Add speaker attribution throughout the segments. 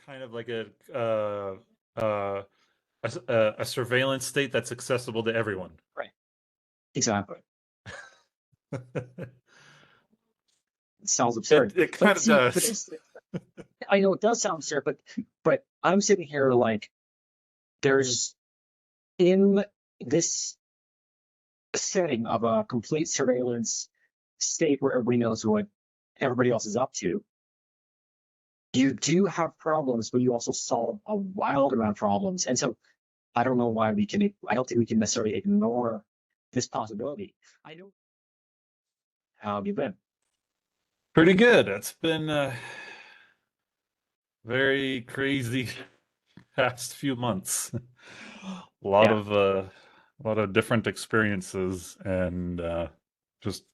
Speaker 1: kind of like a surveillance state that's accessible to everyone.
Speaker 2: Right. Exactly. It sounds absurd.
Speaker 1: It kind of does.
Speaker 2: I know it does sound absurd, but I'm sitting here like there's in this setting of a complete surveillance state where everybody knows what everybody else is up to. You do have problems, but you also solve a wild amount of problems. And so I don't know why I don't think we can necessarily ignore this possibility. I don't. How have you been?
Speaker 1: Pretty good. It's been very crazy past few months. A lot of different experiences and just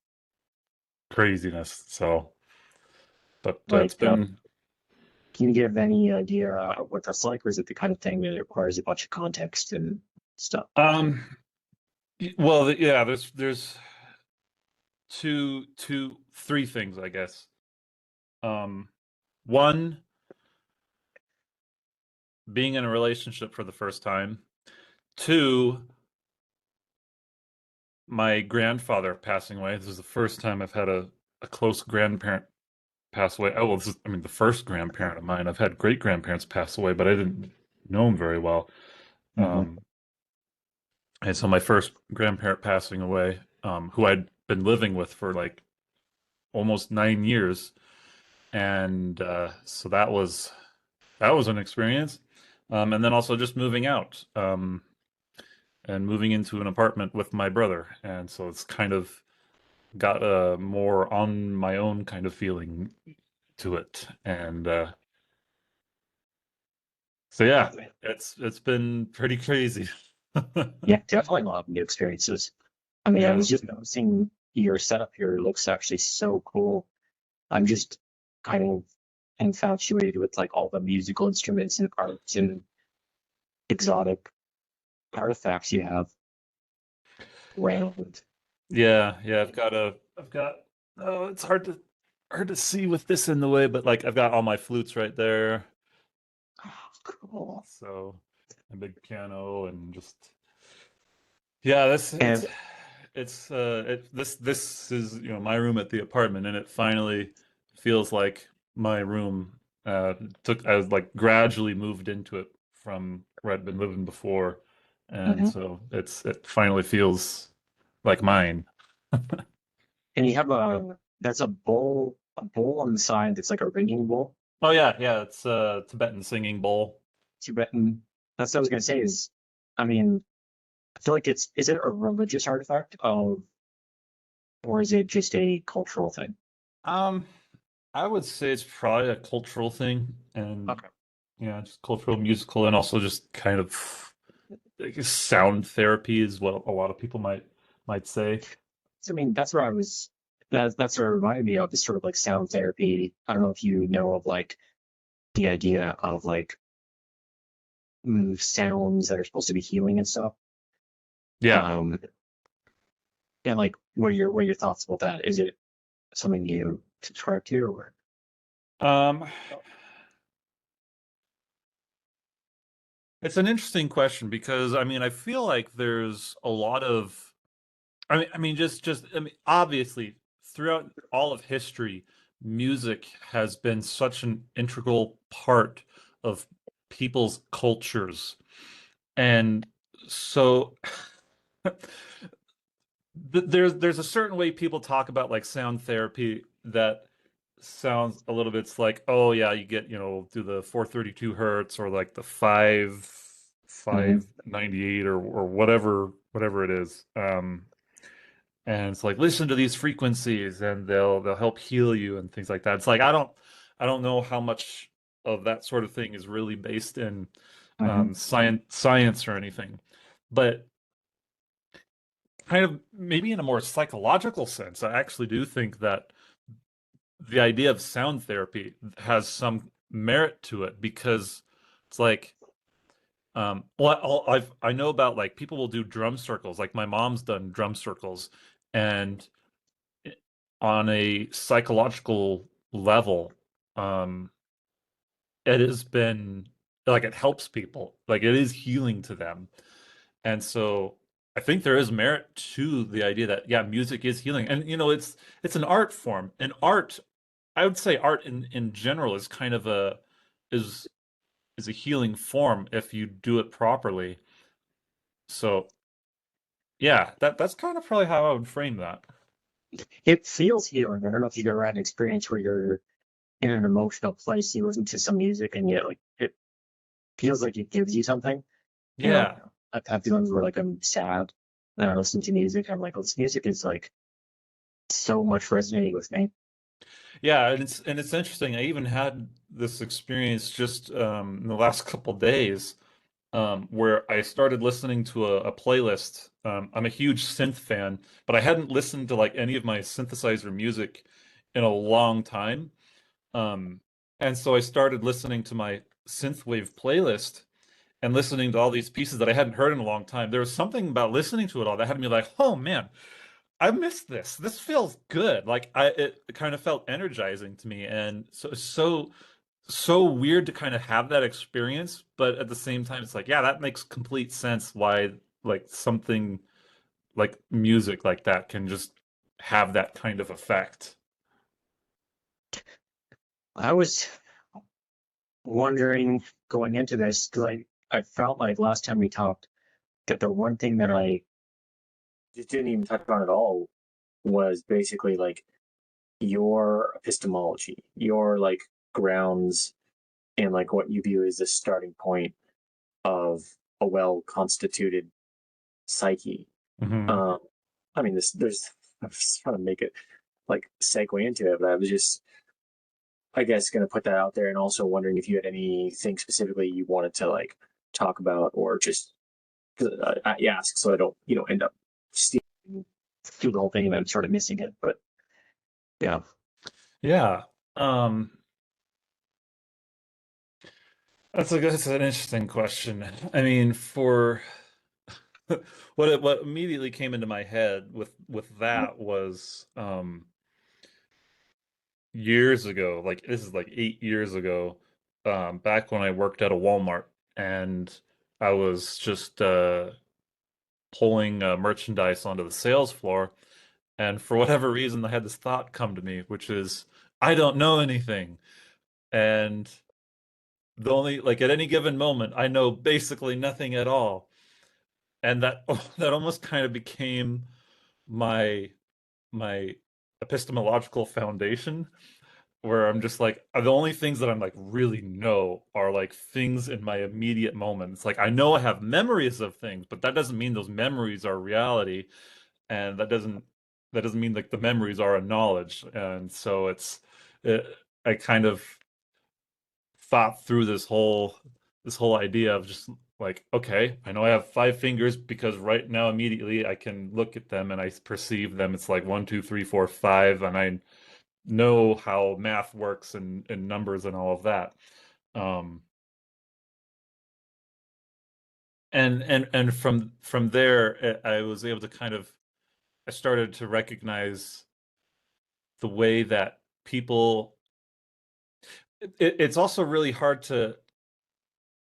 Speaker 1: craziness. So, but it's been.
Speaker 2: Can you give any idea what that's like, or is it the kind of thing that requires a bunch of context and stuff?
Speaker 1: Well, yeah. There's three things, I guess. One, being in a relationship for the first time. Two, my grandfather passing away. This is the first time I've had a close grandparent pass away. Oh, well, this is, the first grandparent of mine. I've had great grandparents pass away, but I didn't know them very well. And so my first grandparent passing away, who I'd been living with for like almost 9 years. And so that was an experience. And then also just moving out and moving into an apartment with my brother. And so it's kind of got a more on my own kind of feeling to it. And so yeah, it's been pretty crazy.
Speaker 2: Yeah, definitely a lot of new experiences. I mean, I was just noticing your setup here looks actually so cool. I'm just kind of infatuated with like all the musical instruments and arts and exotic artifacts you have around.
Speaker 1: Yeah, I've got oh, it's hard to see with this in the way, but like I've got all my flutes right there.
Speaker 2: Oh, cool.
Speaker 1: So a big piano and just this this is my room at the apartment, and it finally feels like my room. I was like gradually moved into it from where I'd been living before, and so it finally feels like mine.
Speaker 2: And you have there's a bowl on the side that's like a ringing bowl.
Speaker 1: Oh yeah, it's a Tibetan singing bowl.
Speaker 2: Tibetan. That's what I was gonna say is, I mean, I feel like is it a religious artifact or is it just a cultural thing?
Speaker 1: I would say it's probably a cultural thing, and just cultural, musical, and also just kind of like sound therapy is what a lot of people might say.
Speaker 2: So, I mean, that's where I was. That's what it reminded me of, this sort of like sound therapy. I don't know if you know of like the idea of like sounds that are supposed to be healing and stuff.
Speaker 1: Yeah.
Speaker 2: And like, what are your thoughts about that? Is it something you subscribe to, or?
Speaker 1: It's an interesting question because I feel like there's a lot of, obviously throughout all of history, music has been such an integral part of people's cultures, and so there's a certain way people talk about like sound therapy that sounds a little bit like, oh yeah, you get do the 432 hertz or like the 598 or whatever it is, and it's like, listen to these frequencies and they'll help heal you and things like that. It's like I don't know how much of that sort of thing is really based in science or anything, but kind of maybe in a more psychological sense, I actually do think that the idea of sound therapy has some merit to it, because it's like, I know about like people will do drum circles. Like my mom's done drum circles, and on a psychological level, it has been like it helps people. Like it is healing to them. And so I think there is merit to the idea that yeah, music is healing. And it's an art form. And art, I would say art in general is kind of a is is a healing form if you do it properly. So yeah, that's kind of probably how I would frame that.
Speaker 2: It feels healing. I don't know if you've ever had an experience where you're in an emotional place, you listen to some music, and yet like it feels like it gives you something. You know,
Speaker 1: Yeah.
Speaker 2: I've had feelings where like I'm sad and I listen to music. I'm like, well, this music is like so much resonating with me.
Speaker 1: Yeah, and it's interesting. I even had this experience just in the last couple days where I started listening to a playlist. I'm a huge synth fan, but I hadn't listened to like any of my synthesizer music in a long time. Um, and so I started listening to my synthwave playlist and listening to all these pieces that I hadn't heard in a long time. There was something about listening to it all that had me like, oh man, I missed this. This feels good. Like it kind of felt energizing to me, and so weird to kind of have that experience, but at the same time, it's like, yeah, that makes complete sense why like something like music like that can just have that kind of effect.
Speaker 2: I was wondering going into this because I felt like last time we talked that the one thing that I just didn't even touch on at all was basically like your epistemology, your like grounds and like what you view as the starting point of a well constituted psyche.
Speaker 1: Hmm.
Speaker 2: Um, I mean, there's, I was trying to make it like segue into it, but I was just, I guess, going to put that out there and also wondering if you had anything specifically you wanted to like talk about or just I ask so I don't, end up stealing through the whole thing and then sort of missing it. But yeah,
Speaker 1: Yeah. Um, that's an interesting question. I mean, for what immediately came into my head with that was years ago, like this is like 8 years ago, back when I worked at a Walmart and I was just pulling merchandise onto the sales floor. And for whatever reason, I had this thought come to me, which is, I don't know anything. And the only, like at any given moment, I know basically nothing at all. And that that almost kind of became my my epistemological foundation where I'm just like the only things that I'm like really know are like things in my immediate moment. It's like I know I have memories of things, but that doesn't mean those memories are reality, and that doesn't mean like the memories are a knowledge. And so it, I kind of thought through this whole idea of just like, okay, I know I have 5 fingers because right now immediately I can look at them and I perceive them. It's like 1, 2, 3, 4, 5, and I know how math works and numbers and all of that. Um, and from there, I was able to kind of I started to recognize the way that people. It's also really hard to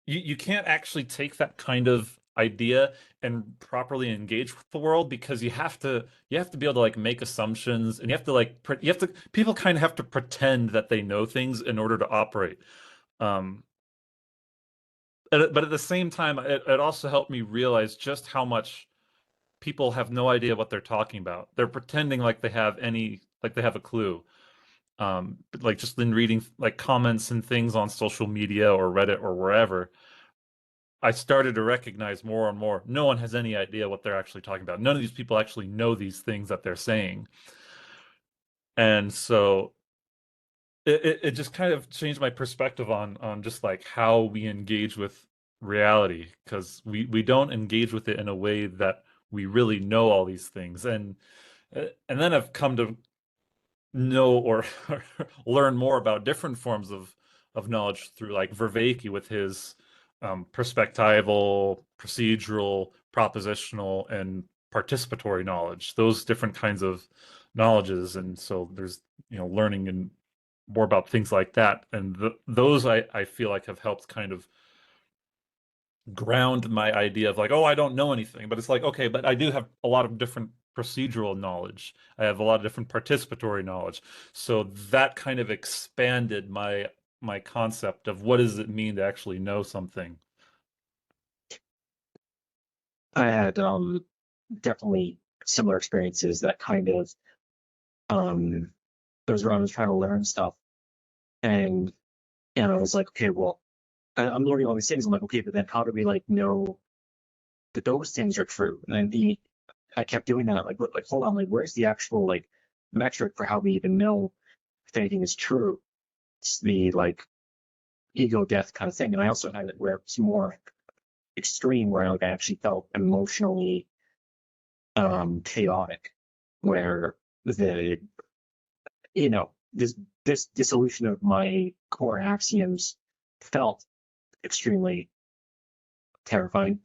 Speaker 1: you can't actually take that kind of idea and properly engage with the world because you have to be able to like make assumptions and you have to like you have to people kind of have to pretend that they know things in order to operate. Um, but at the same time, it also helped me realize just how much people have no idea what they're talking about. They're pretending like they have a clue. But like just in reading like comments and things on social media or Reddit or wherever, I started to recognize more and more no one has any idea what they're actually talking about. None of these people actually know these things that they're saying. And so it just kind of changed my perspective on just like how we engage with reality because we don't engage with it in a way that we really know all these things. And then I've come to know or learn more about different forms of knowledge through like Vervaeke with his perspectival, procedural, propositional, and participatory knowledge. Those different kinds of knowledges, and so there's learning more about things like that, and those I feel like have helped kind of ground my idea of like, oh, I don't know anything, but it's like, okay, but I do have a lot of different procedural knowledge. I have a lot of different participatory knowledge. So that kind of expanded my concept of what does it mean to actually know something.
Speaker 2: I had definitely similar experiences that kind of those where I was trying to learn stuff, and I was like, okay, well, I'm learning all these things. I'm like, okay, but then how do we like know that those things are true? And then I kept doing that. Like, hold on, like, where's the actual like metric for how we even know if anything is true? It's the like ego death kind of thing. And I also had it where it's more extreme, where like I actually felt emotionally chaotic, where the this dissolution of my core axioms felt extremely terrifying.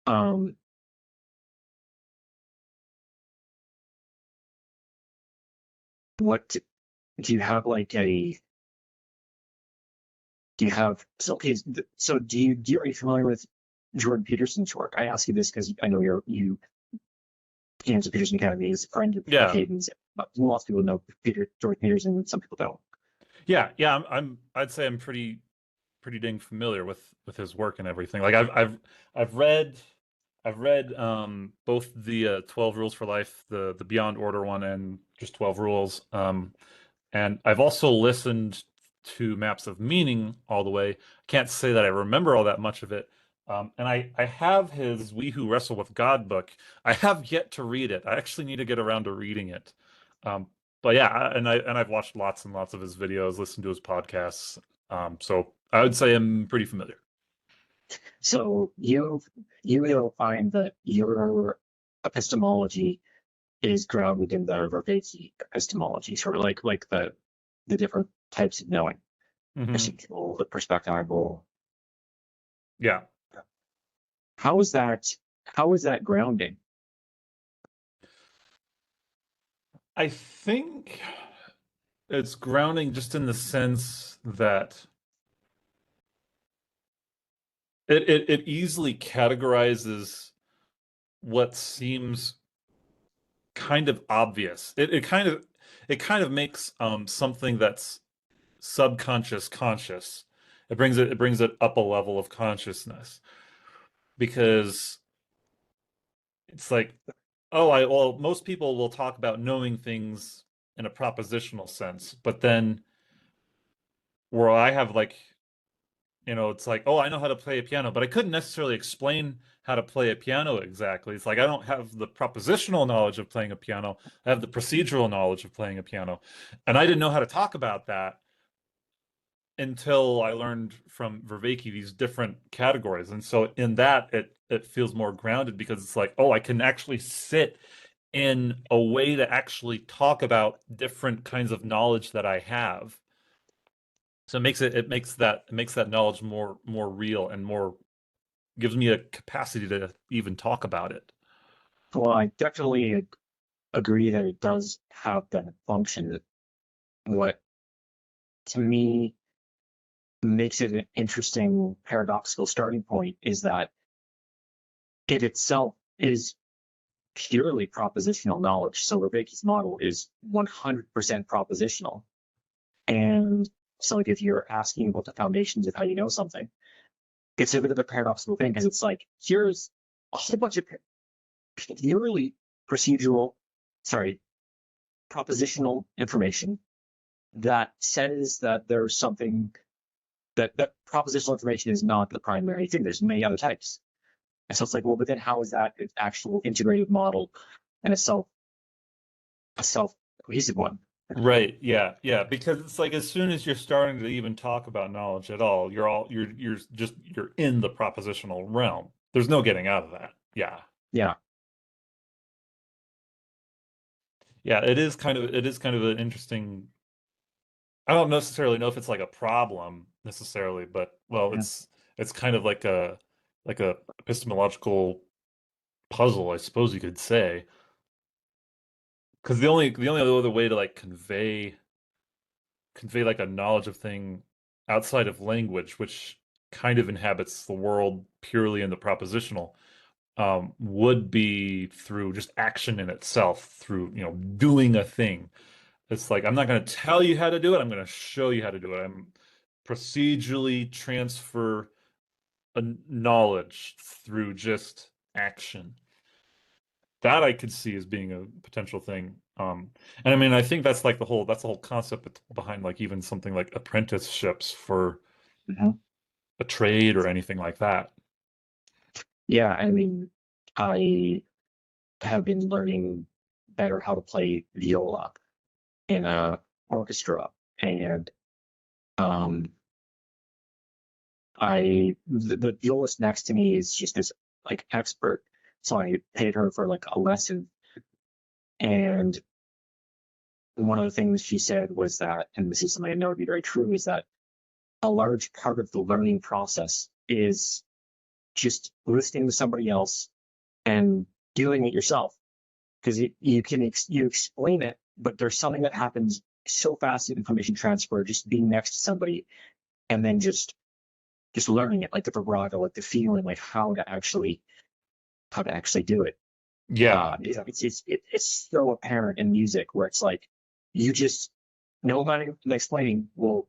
Speaker 2: Um, what do you have like a do you have so okay so are you familiar with Jordan Peterson's work? I ask you this because I know you James Peterson Academy is a friend of
Speaker 1: Yeah.
Speaker 2: Hayden's, but lots of people know Jordan Peterson, some people don't.
Speaker 1: Yeah, I'd say I'm pretty dang familiar with his work and everything. Like I've read both the 12 Rules for Life, the Beyond Order one, and just 12 Rules. And I've also listened to Maps of Meaning all the way. I can't say that I remember all that much of it. And I have his We Who Wrestle with God book. I have yet to read it. I actually need to get around to reading it. Um, but yeah, and I've watched lots and lots of his videos, listened to his podcasts. So I would say I'm pretty familiar.
Speaker 2: So you will find that your epistemology is grounded in the Vervaeke epistemology, sort of like the different types of knowing,
Speaker 1: Hmm.
Speaker 2: perceptual, the perspectival.
Speaker 1: Yeah,
Speaker 2: How is that? How is that grounding?
Speaker 1: I think it's grounding just in the sense that it easily categorizes what seems kind of obvious. It kind of makes something that's subconscious conscious. It brings it up a level of consciousness because it's like, oh, I well, most people will talk about knowing things in a propositional sense, but then where I have like, it's like, oh, I know how to play a piano, but I couldn't necessarily explain how to play a piano exactly. It's like I don't have the propositional knowledge of playing a piano. I have the procedural knowledge of playing a piano. And I didn't know how to talk about that until I learned from Vervaeke these different categories. And so in that it feels more grounded because it's like, oh, I can actually sit in a way to actually talk about different kinds of knowledge that I have. So it makes that knowledge more real and more gives me a capacity to even talk about it.
Speaker 2: Well, I definitely agree that it does have that function. What to me makes it an interesting paradoxical starting point is that it itself is purely propositional knowledge. So Vervaeke's model is 100% propositional. And so like if you're asking about the foundations of how you know something, it's a bit of a paradoxical thing because it's like, here's a whole bunch of purely procedural, sorry, propositional information that says that there's something that propositional information is not the primary thing. There's many other types. And so it's like, well, but then how is that an actual integrated model and a self cohesive one?
Speaker 1: Right. Yeah. Yeah. Because it's like as soon as you're starting to even talk about knowledge at all, you're in the propositional realm. There's no getting out of that. Yeah.
Speaker 2: Yeah.
Speaker 1: Yeah. It is kind of an interesting. I don't necessarily know if it's like a problem necessarily, but well,
Speaker 2: Yeah.
Speaker 1: it's kind of like a epistemological puzzle, I suppose you could say. Because the only other way to like convey convey like a knowledge of thing outside of language, which kind of inhabits the world purely in the propositional, would be through just action in itself, through, doing a thing. It's like, I'm not going to tell you how to do it. I'm going to show you how to do it. I'm procedurally transfer a knowledge through just action. That I could see as being a potential thing. And I mean, I think that's the whole concept behind like even something like apprenticeships for
Speaker 2: Mhm.
Speaker 1: a trade or anything like that.
Speaker 2: Yeah, I mean, I have been learning better how to play viola in a orchestra, and um, the violist next to me is just this like expert, so I paid her for like a lesson, and one of the things she said was that, and this is something I know to be very true, is that a large part of the learning process is just listening to somebody else and doing it yourself. Because you explain it, but there's something that happens so fast in information transfer, just being next to somebody and then just learning it, like the vibrato, like the feeling, like how to actually do it.
Speaker 1: Yeah.
Speaker 2: It's so apparent in music where it's like you just no amount of explaining will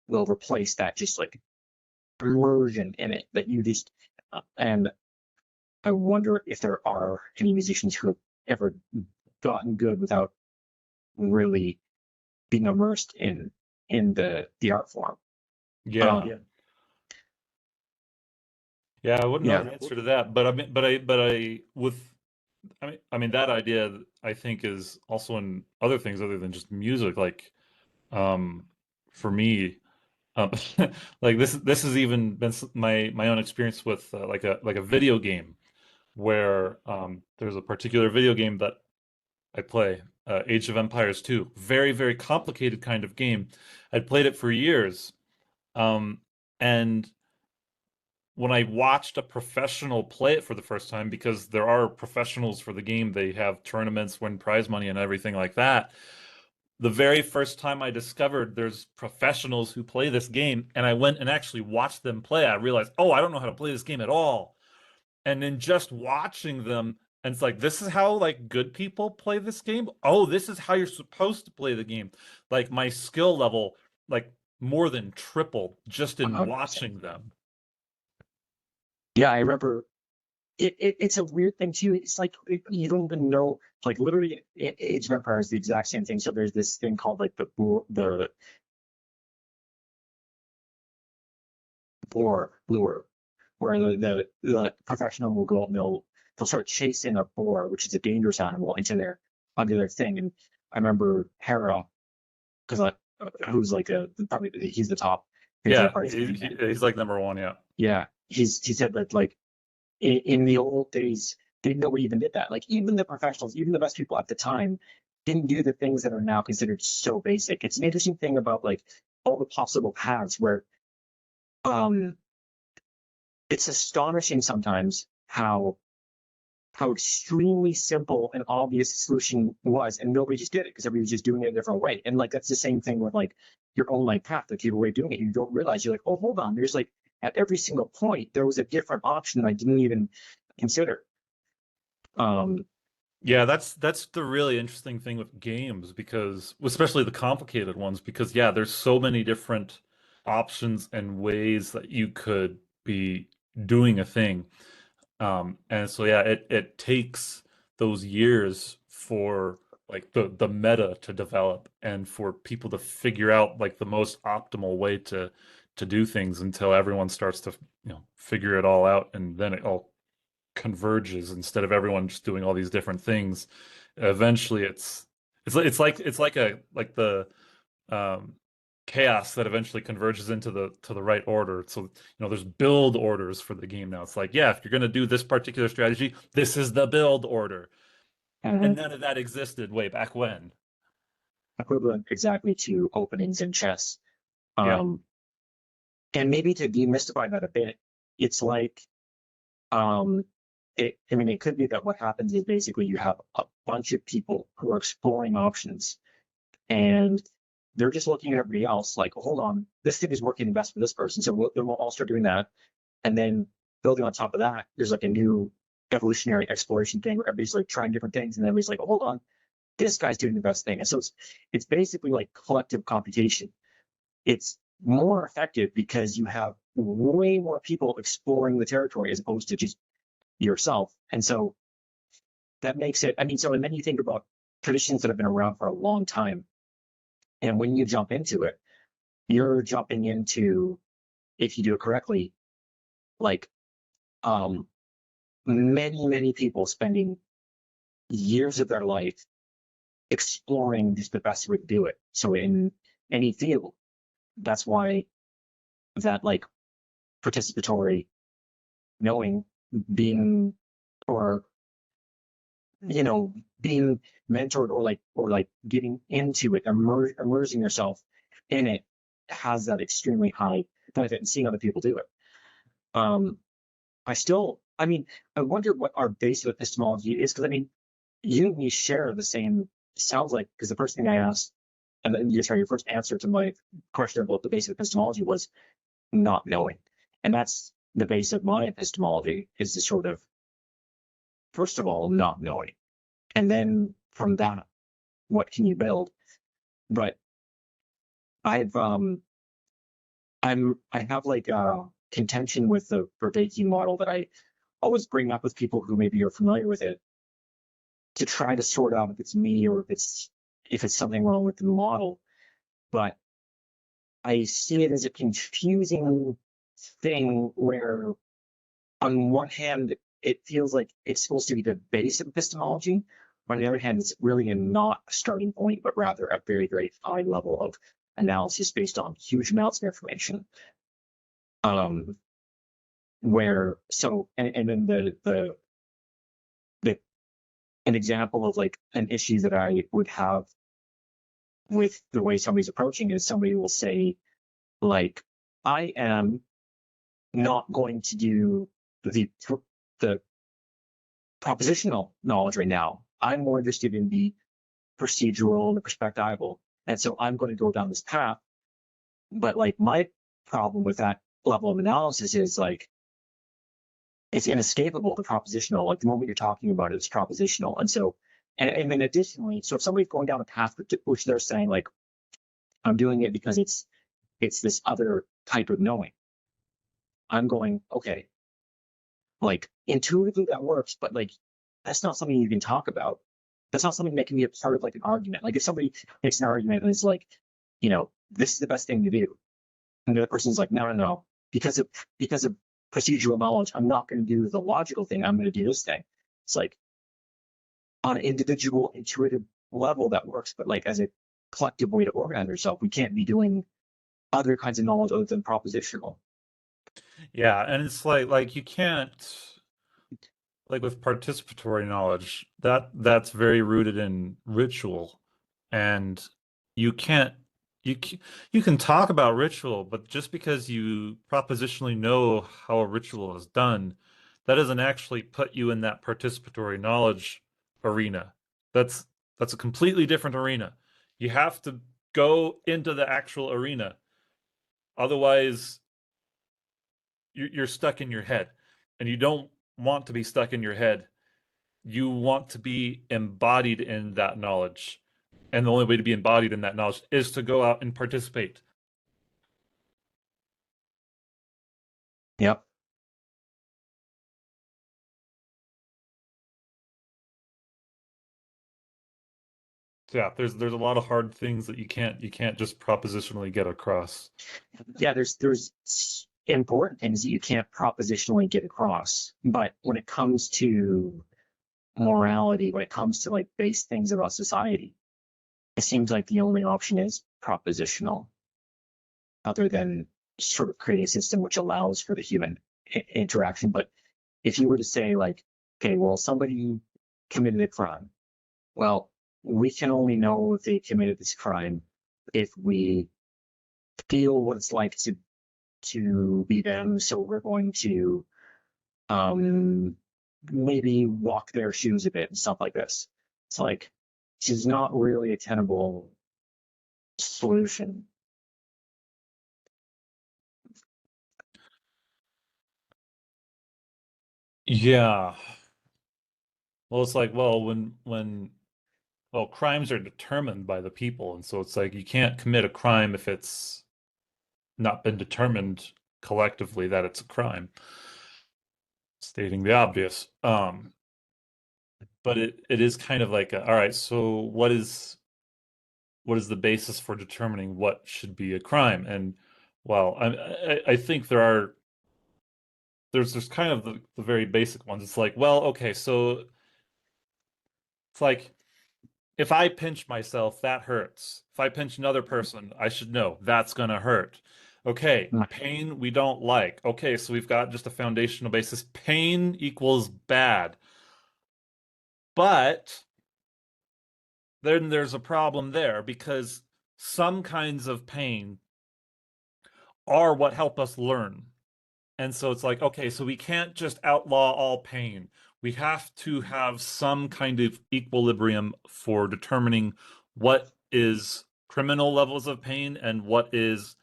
Speaker 2: replace that just like immersion in it that you just and I wonder if there are any musicians who have ever gotten good without really being immersed in the art form.
Speaker 1: Yeah.
Speaker 2: Yeah.
Speaker 1: Yeah, I wouldn't know
Speaker 2: Yeah.
Speaker 1: the answer to that, but I mean, but I with I mean that idea I think is also in other things other than just music. Like, um, for me, um, like this has even been my own experience with like a video game where there's a particular video game that I play, Age of Empires 2. Very, very complicated kind of game. I'd played it for years, and when I watched a professional play it for the first time, because there are professionals for the game, they have tournaments, win prize money, and everything like that. The very first time I discovered there's professionals who play this game, and I went and actually watched them play, I realized, oh, I don't know how to play this game at all. And then just watching them, and it's like, this is how like good people play this game. Oh, this is how you're supposed to play the game. Like my skill level, like more than tripled just in
Speaker 2: 100%.
Speaker 1: watching them.
Speaker 2: Yeah, I remember it's a weird thing too. It's like you don't even know, like literally, Age of Empires is the exact same thing. So there's this thing called like the boar lure, where the professional will go out and they'll start chasing a boar, which is a dangerous animal, into their thing. And I remember Hera, because who's like probably he's the top Age of
Speaker 1: Yeah,
Speaker 2: Empires game.
Speaker 1: he's like number one. Yeah.
Speaker 2: Yeah, he said that like in the old days, nobody even did that. Like even the professionals, even the best people at the time, didn't do the things that are now considered so basic. It's an interesting thing about like all the possible paths where um it's astonishing sometimes how extremely simple and obvious the solution was, and nobody just did it because everybody was just doing it a different way. And like that's the same thing with like your own like path, like your way of doing it. You don't realize you're like, oh, hold on, there's like at every single point there was a different option that I didn't even consider. Um,
Speaker 1: Yeah, that's the really interesting thing with games, because especially the complicated ones, because yeah, there's so many different options and ways that you could be doing a thing. And so yeah, it takes those years for like the meta to develop and for people to figure out like the most optimal way to do things until everyone starts to, figure it all out, and then it all converges instead of everyone just doing all these different things. Eventually it's like the um chaos that eventually converges into the right order. So, there's build orders for the game now. It's like, yeah, if you're going to do this particular strategy, this is the build order. And
Speaker 2: Mhm.
Speaker 1: none of that existed way back when.
Speaker 2: Equivalent exactly to openings in chess.
Speaker 1: Yeah.
Speaker 2: Um, and maybe to demystify that a bit, it's like um, I mean, it could be that what happens is basically you have a bunch of people who are exploring options, and they're just looking at everybody else like, hold on, this thing is working best for this person, so we'll all start doing that. And then building on top of that, there's like a new evolutionary exploration thing where everybody's like trying different things, and then everybody's like, oh, hold on, this guy's doing the best thing. And so it's basically like collective computation. It's more effective because you have way more people exploring the territory as opposed to just yourself. And so that makes it, I mean, so and then you think about traditions that have been around for a long time. And when you jump into it, you're jumping into, if you do it correctly, like many people spending years of their life exploring just the best way to do it. So in any field, that's why that like participatory knowing, being, or being mentored, or like getting into it, immersing yourself in it, has that extremely high benefit, and seeing other people do it. I mean, I wonder what our basic epistemology is, because I mean, you and me share the same, sounds like, because the first thing I asked, and then your first answer to my question about the basic epistemology was not knowing. And that's the base of my epistemology, is to sort of, first of all, not knowing. And then from that, what can you build? But I have like a contention with the Vervaeke model that I always bring up with people who maybe are familiar with it, to try to sort out if it's me or if it's something wrong with the model. But I see it as a confusing thing where, on one hand, it feels like it's supposed to be the base of epistemology. On the other hand, it's really not a starting point, but rather a very, very high level of analysis based on huge amounts of information. And then an example of like an issue that I would have with the way somebody's approaching is, somebody will say, like, I am not going to do the propositional knowledge right now. I'm more interested in the procedural and the perspectival. And so I'm going to go down this path. But like, my problem with that level of analysis is like, it's inescapable, the propositional. Like, the moment you're talking about it, it's propositional. And so, and then additionally, so if somebody's going down a path which they're saying like, I'm doing it because it's this other type of knowing, I'm going, okay, like, intuitively that works, but like, that's not something you can talk about. That's not something that can be a part of like an argument. Like, if somebody makes an argument and it's like, this is the best thing to do, and the other person's like, no, because of procedural knowledge, I'm not going to do the logical thing. I'm going to do this thing. It's like, on an individual intuitive level that works, but like as a collective way to organize yourself, we can't be doing other kinds of knowledge other than propositional.
Speaker 1: Yeah, and it's like you can't, like with participatory knowledge, that's very rooted in ritual, and you can't you can talk about ritual, but just because you propositionally know how a ritual is done, that doesn't actually put you in that participatory knowledge arena. That's a completely different arena. You have to go into the actual arena. Otherwise, you're stuck in your head, and you don't want to be stuck in your head. You want to be embodied in that knowledge. And the only way to be embodied in that knowledge is to go out and participate.
Speaker 2: Yep.
Speaker 1: So yeah, there's a lot of hard things that you can't just propositionally get across.
Speaker 2: Yeah, there's important things that you can't propositionally get across, but when it comes to morality, when it comes to like base things about society, it seems like the only option is propositional, other than sort of creating a system which allows for the human interaction. But if you were to say like, okay, well, somebody committed a crime, well, we can only know if they committed this crime if we feel what it's like to be them. So we're going to maybe walk their shoes a bit and stuff like this. It's like, this is not really a tenable solution.
Speaker 1: Yeah. Well, it's like, well, well, crimes are determined by the people, and so it's like you can't commit a crime if it's not been determined collectively that it's a crime, stating the obvious. But it is kind of like, all right, so what is the basis for determining what should be a crime? And well, I think there's kind of the very basic ones. It's like, well, okay, so it's like if I pinch myself, that hurts. If I pinch another person, I should know that's gonna hurt. Okay, pain we don't like. Okay, so we've got just a foundational basis. Pain equals bad. But then there's a problem there because some kinds of pain are what help us learn. And so it's like, okay, so we can't just outlaw all pain. We have to have some kind of equilibrium for determining what is criminal levels of pain and what is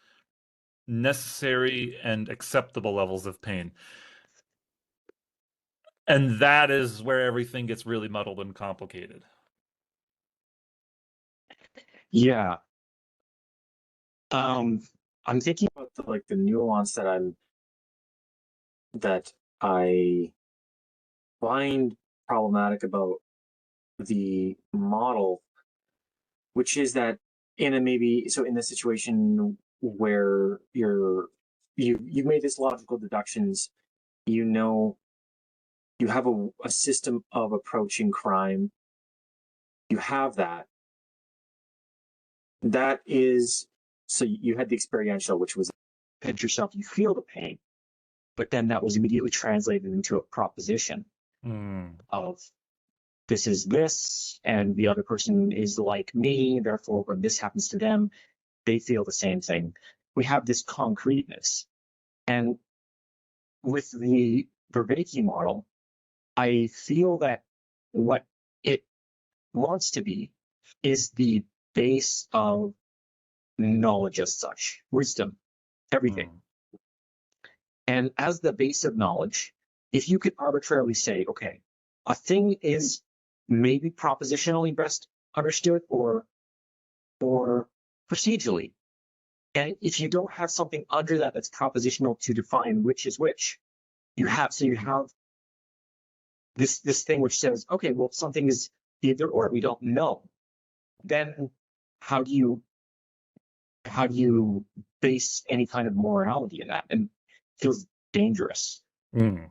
Speaker 1: necessary and acceptable levels of pain. And that is where everything gets really muddled and complicated.
Speaker 2: Yeah. I'm thinking about the nuance that I find problematic about the model, which is that in a maybe so in the situation where you've made this logical deductions, you know you have a system of approaching crime, you have that is so you had the experiential, which was pinch yourself, you feel the pain, but then that was immediately translated into a proposition of this is this, and the other person is like me, therefore when this happens to them, they feel the same thing. We have this concreteness. And with the Vervaeke model, I feel that what it wants to be is the base of knowledge as such, wisdom, everything. And as the base of knowledge, if you could arbitrarily say, okay, a thing is maybe propositionally best understood or procedurally. And if you don't have something under that that's propositional to define which is which, you have this thing which says, okay, well, something is either or, we don't know. Then how do you base any kind of morality in that? And it feels dangerous. And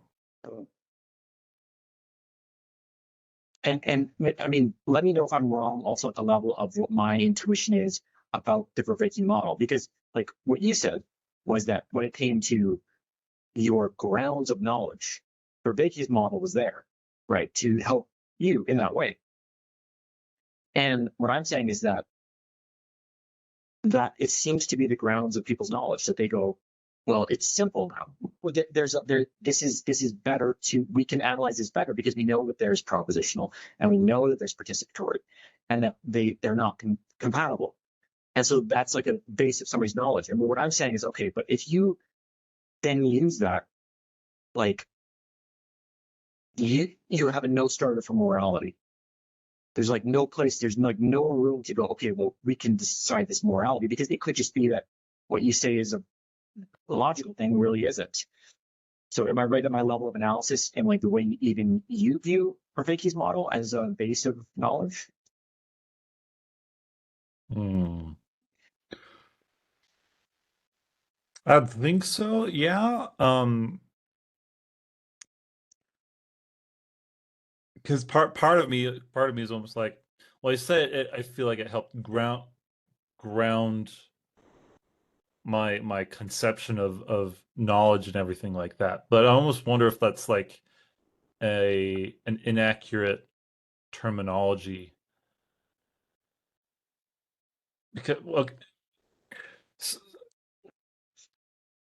Speaker 2: I mean, let me know if I'm wrong also at the level of what my intuition is about the Vervaeke model, because like what you said was that when it came to your grounds of knowledge, Vervaeke's model was there, right, to help you in that way. And what I'm saying is that it seems to be the grounds of people's knowledge that they go, well, it's simple now. Well, this is better we can analyze this better because we know that there's propositional and we know that there's participatory and that they're not compatible. And so that's like a base of somebody's knowledge. And what I'm saying is, okay, but if you then use that, like you have a no starter for morality. There's like no place, there's like no room to go, okay, well, we can decide this morality because it could just be that what you say is a logical thing really isn't. So am I right at my level of analysis and like the way even you view Vervaeke's model as a base of knowledge?
Speaker 1: I think so, yeah. Because part of me is almost like, well, I said it, I feel like it helped ground my conception of knowledge and everything like that. But I almost wonder if that's like an inaccurate terminology because well,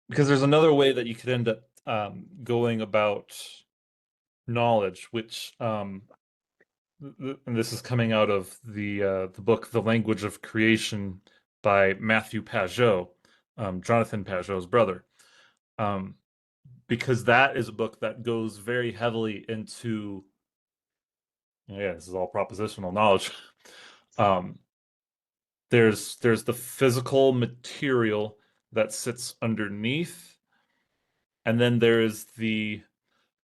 Speaker 1: because there's another way that you could end up going about knowledge, which and this is coming out of the book The Language of Creation by Matthew Pajot, Jonathan Pajot's brother, um, because that is a book that goes very heavily into, yeah, this is all propositional knowledge. Um, there's the physical material that sits underneath, and then there is the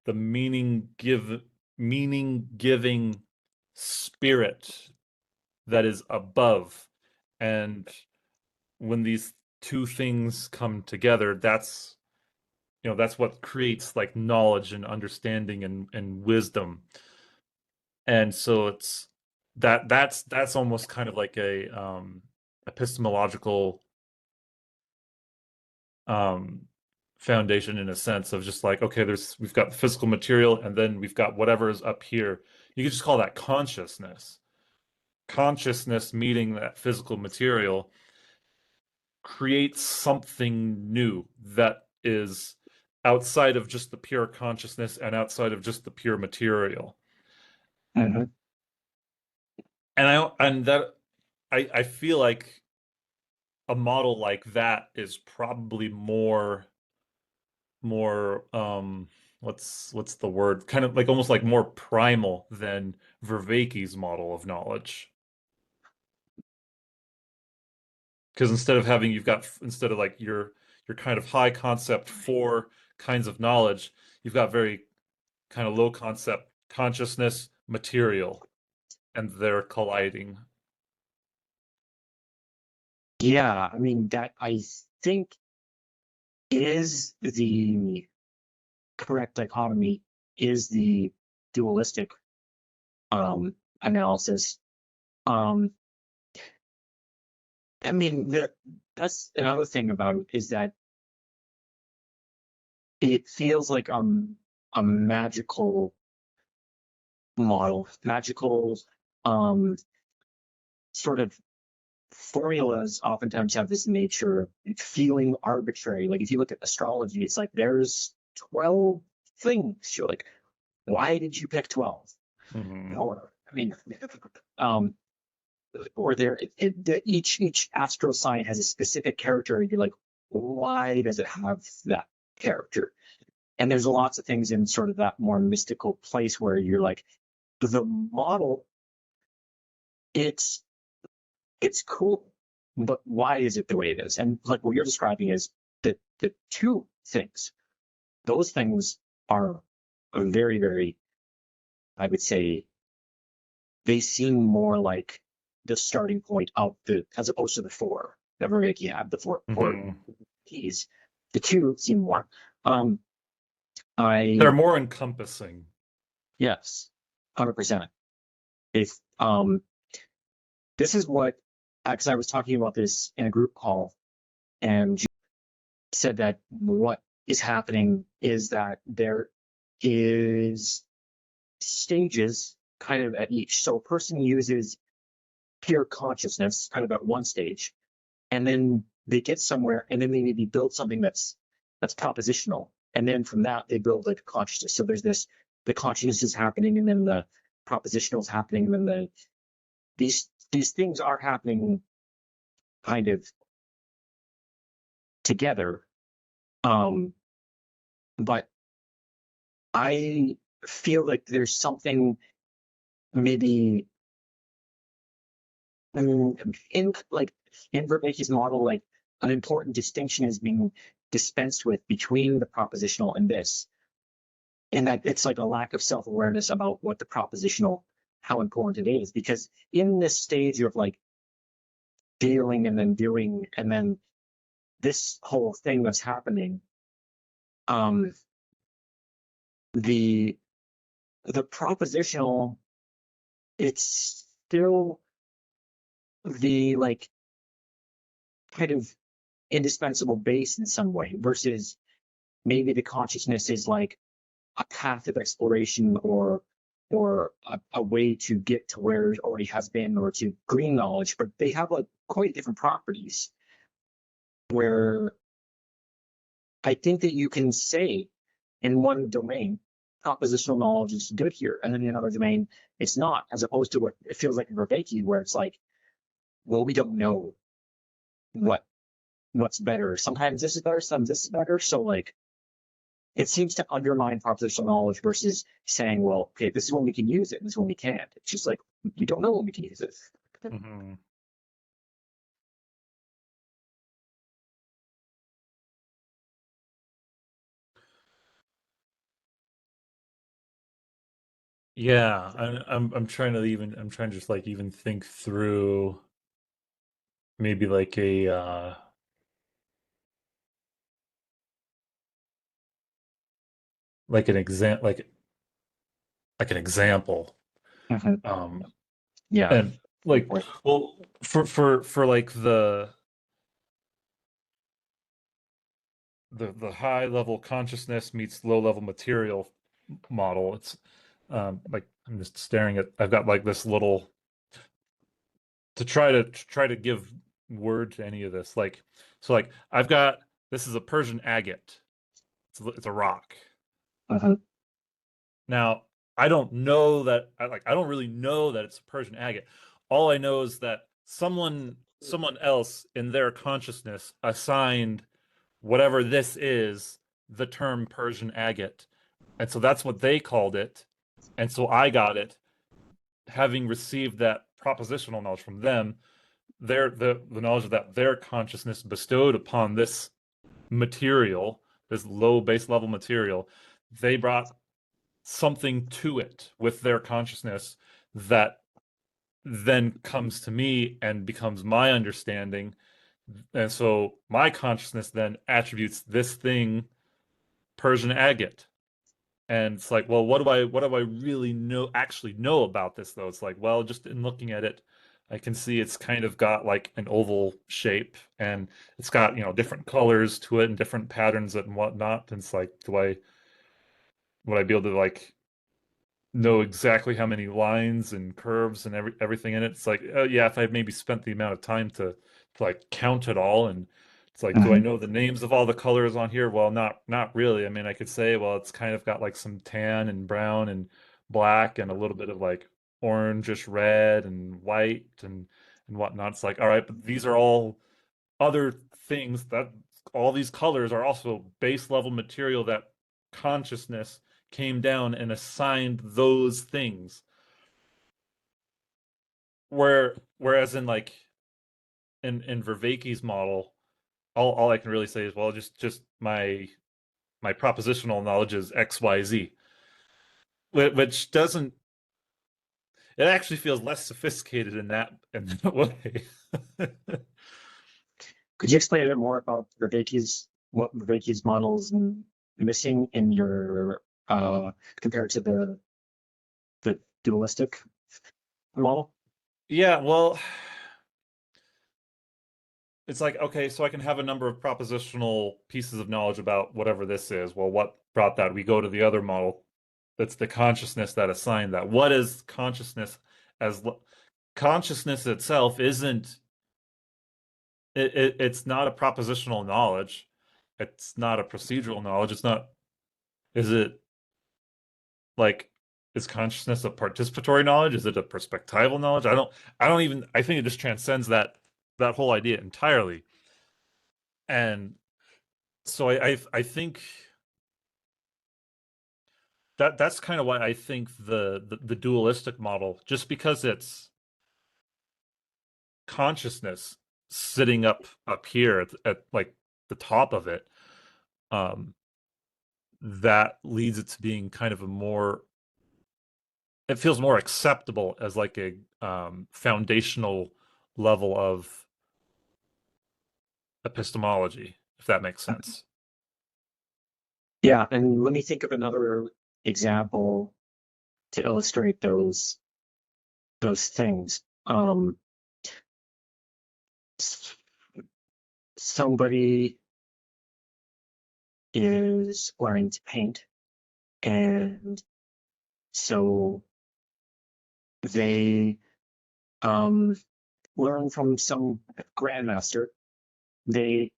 Speaker 1: meaning giving spirit that is above. And when these two things come together, that's what creates like knowledge and understanding and wisdom. And so that's almost kind of like a epistemological um foundation, in a sense of just like, okay, we've got physical material, and then we've got whatever is up here. You could just call that consciousness meeting that physical material creates something new that is outside of just the pure consciousness and outside of just the pure material.
Speaker 2: Mm-hmm.
Speaker 1: And I feel like a model like that is probably more what's the word, kind of like almost like more primal than Vervaeke's model of knowledge. Because instead of like your kind of high concept four kinds of knowledge, you've got very kind of low concept consciousness, material, and they're colliding.
Speaker 2: Yeah, I mean, that I think is the correct dichotomy, is the dualistic analysis. Um, I mean, that's another thing about it, is that it feels like a magical model, magical um, sort of formulas oftentimes have this nature of feeling arbitrary. Like if you look at astrology, it's like there's 12 things. You're like, why did you pick 12?
Speaker 1: Mhm.
Speaker 2: Or, I mean, um, or each astro sign has a specific character. You're like, why does it have that character? And there's lots of things in sort of that more mystical place where you're like, the model, it's it's cool, but why is it the way it is? And like what you're describing is the two things. Those things are very, very, I would say, they seem more like the starting point of as opposed to the four. That Vervaeke have the four
Speaker 1: Mhm.
Speaker 2: keys. The two seem more. Um,
Speaker 1: They're
Speaker 2: I
Speaker 1: more encompassing.
Speaker 2: Yes, 100%. If this is what, because I was talking about this in a group call, and you said that what is happening is that there is stages kind of at each. So a person uses pure consciousness kind of at one stage, and then they get somewhere, and then they maybe build something that's propositional, and then from that they build like consciousness. So there's this, the consciousness is happening, and then the propositional is happening, and then these things are happening kind of together. Um, but I feel like there's something maybe in like in Vervaeke's model, like an important distinction is being dispensed with between the propositional and this, and that it's like a lack of self-awareness about what the propositional, how important it is, because in this stage of like feeling and then doing and then this whole thing that's happening, um, the the propositional, it's still the like kind of indispensable base in some way, versus maybe the consciousness is like a path of exploration, or a way to get to where it already has been, or to green knowledge, but they have like quite different properties, where I think that you can say in one domain compositional knowledge is good here, and then in another domain it's not, as opposed to what it feels like in Vervaeke, where it's like, well, we don't know what's better. Sometimes this is better, sometimes this is better. So like it seems to undermine propositional knowledge versus saying, well, okay, this is when we can use it, this is when we can't. It's just like we don't know when we can use it.
Speaker 1: Hmm. Yeah, I'm trying to just like even think through maybe like a like an example.
Speaker 2: Mhm.
Speaker 1: Um
Speaker 2: Yeah,
Speaker 1: and
Speaker 2: go
Speaker 1: like
Speaker 2: for it.
Speaker 1: well for like the high level consciousness meets low level material model. It's like I'm just staring at I've got like this little to try to give word to any of this. Like so like I've got this is a Persian agate. It's a rock.
Speaker 2: Mhm.
Speaker 1: Now, I don't know that I don't really know that it's a Persian agate. All I know is that someone else in their consciousness assigned whatever this is the term Persian agate. And so that's what they called it. And so I got it, having received that propositional knowledge from them, the knowledge of that their consciousness bestowed upon this material, this low base level material, they brought something to it with their consciousness that then comes to me and becomes my understanding. And so my consciousness then attributes this thing Persian agate. And it's like, well, what do I really actually know about this though? It's like, well, just in looking at it, I can see it's kind of got like an oval shape and it's got, different colors to it and different patterns and whatnot. And it's like, would I be able to like know exactly how many lines and curves and everything in it? It's like, oh yeah, if I maybe spent the amount of time to like count it all, and it's like, do I
Speaker 2: Mhm.
Speaker 1: know the names of all the colors on here? Well, not really. I mean, I could say, well, it's kind of got like some tan and brown and black and a little bit of like orangish red and white and whatnot. It's like, all right, but these are all other things that all these colors are also base level material that consciousness came down and assigned those things. Whereas in like in Vervaeke's model, all I can really say is, well, just my propositional knowledge is XYZ, which doesn't it actually feels less sophisticated in that way.
Speaker 2: Could you explain a bit more about what Vervaeke's models missing in your compared to the dualistic model?
Speaker 1: Yeah, well, it's like, okay, so I can have a number of propositional pieces of knowledge about whatever this is. Well, what brought that? We go to the other model. That's the consciousness that assigned that. What is consciousness as consciousness itself isn't it's not a propositional knowledge. It's not a procedural knowledge. It's not is it like is consciousness a participatory knowledge? Is it a perspectival knowledge? I don't even I think it just transcends that whole idea entirely. And so I think that's kind of why I think the dualistic model, just because it's consciousness sitting up here at like the top of it, um, that leads it to being kind of a more it feels more acceptable as like a foundational level of epistemology, if that makes sense.
Speaker 2: Yeah, and let me think of another example to illustrate those things. S- Somebody is learning to paint, and so they um, learn from some grandmaster. They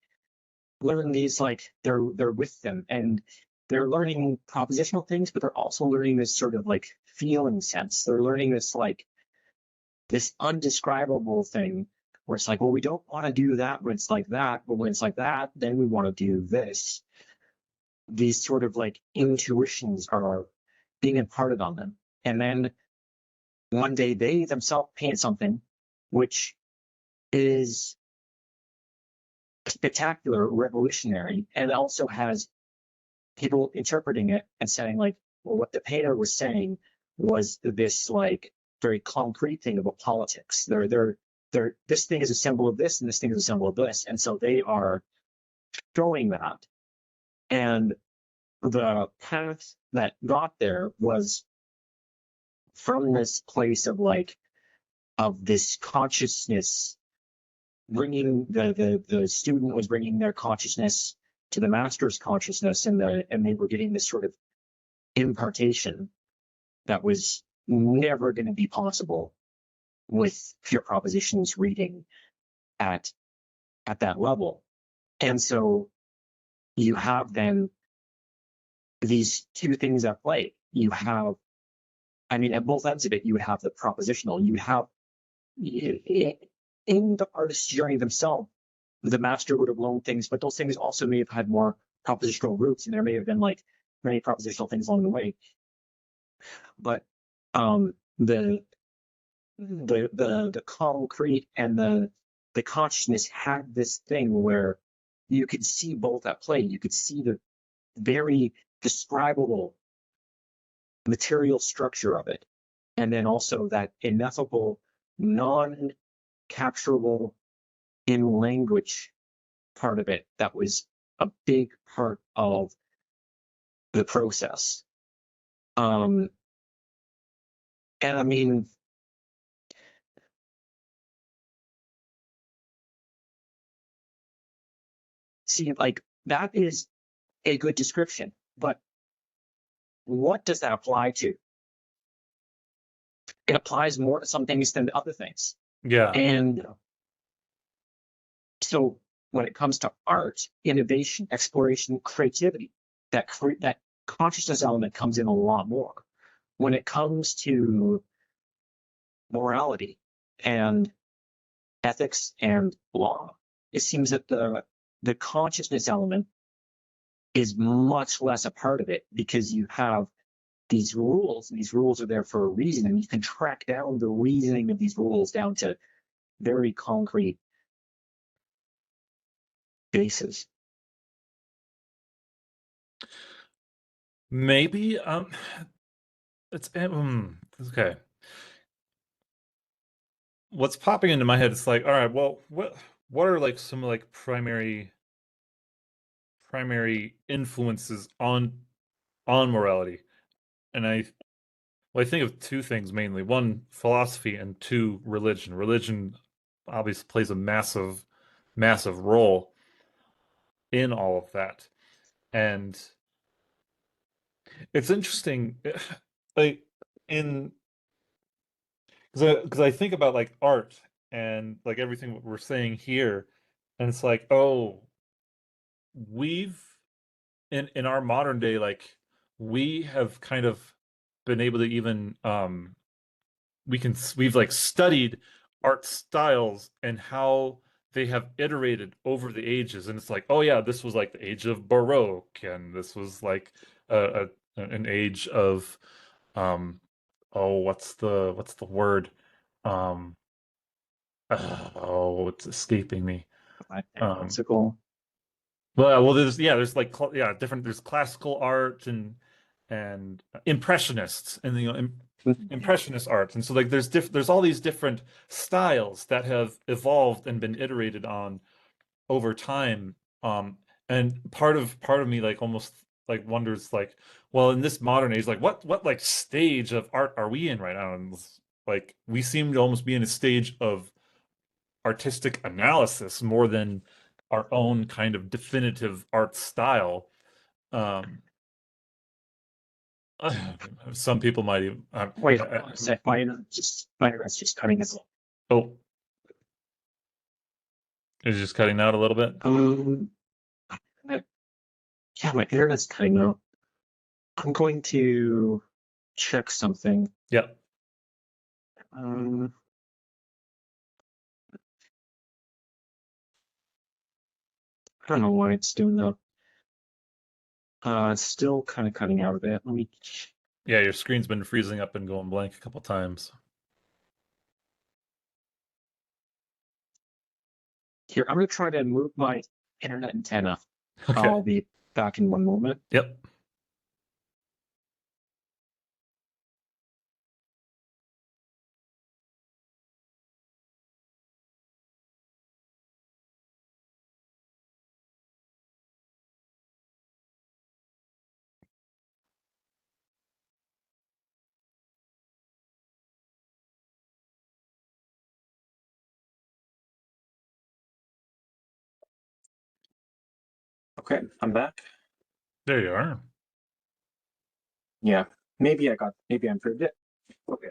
Speaker 2: learn these like they're with them, and they're learning propositional things, but they're also learning this sort of like feeling sense. They're learning this like this undescribable thing where it's like, well, we don't want to do that when it's like that, but when it's like that, then we want to do this. These sort of like intuitions are being imparted on them. And then one day they themselves paint something which is spectacular, revolutionary, and also has people interpreting it and saying like, well, what the painter was saying was this like very concrete thing about politics. They're this thing is a symbol of this and this thing is a symbol of this, and so they are showing that. And the path that got there was from this place of like of this consciousness bringing the student was bringing their consciousness to the master's consciousness, and they were getting this sort of impartation that was never going to be possible with pure propositions reading at that level. And so you have then these two things at play. You have, I mean, at both ends of it, you would have the propositional. You would have in the artist's journey themselves, the master would have learned things, but those things also may have had more propositional roots, and there may have been like many propositional things along the way. But the concrete and the consciousness had this thing where you could see both at play. You could see the very describable material structure of it, and then also that ineffable, non-capturable in language part of it that was a big part of the process. And I mean, see, like that is a good description, but what does that apply to? It applies more to some things than to other things.
Speaker 1: Yeah.
Speaker 2: And so when it comes to art, innovation, exploration, creativity, that consciousness element comes in a lot more. When it comes to morality and ethics and law, it seems that the consciousness element is much less a part of it, because you have these rules, and these rules are there for a reason, and you can track down the reasoning of these rules down to very concrete basis.
Speaker 1: Maybe it's okay. What's popping into my head is like, all right, well, what are like some like primary influences on morality? And I think of two things mainly. One, philosophy, and two, religion. Religion obviously plays a massive role in all of that. And it's interesting, like in because I think about like art and like everything we're saying here, and it's like, oh, we've in our modern day, like we have kind of been able to even we've like studied art styles and how they have iterated over the ages, and it's like, oh yeah, this was like the age of Baroque, and this was like an age of oh, what's the word, um oh, it's escaping me.
Speaker 2: Ethical.
Speaker 1: Well, there's like different. There's classical art and impressionists, and impressionist art, and so like there's all these different styles that have evolved and been iterated on over time. And part of me like almost like wonders like, well, in this modern age, like what like stage of art are we in right now? And like we seem to almost be in a stage of artistic analysis more than our own kind of definitive art style. Um, some people might even.
Speaker 2: Wait, hold on a sec. My internet's just cutting us.
Speaker 1: Oh, it's just cutting out a little bit.
Speaker 2: Yeah, my internet's cutting out. I'm going to check something.
Speaker 1: Yeah.
Speaker 2: don't know why it's doing that. It's still kind of cutting out a bit. Let me.
Speaker 1: Yeah, your screen's been freezing up and going blank a couple times.
Speaker 2: Here, I'm gonna try to move my internet antenna.
Speaker 1: Okay.
Speaker 2: I'll be back in one moment.
Speaker 1: Yep.
Speaker 2: Okay, I'm back.
Speaker 1: There you are.
Speaker 2: Yeah, maybe I improved it. Okay.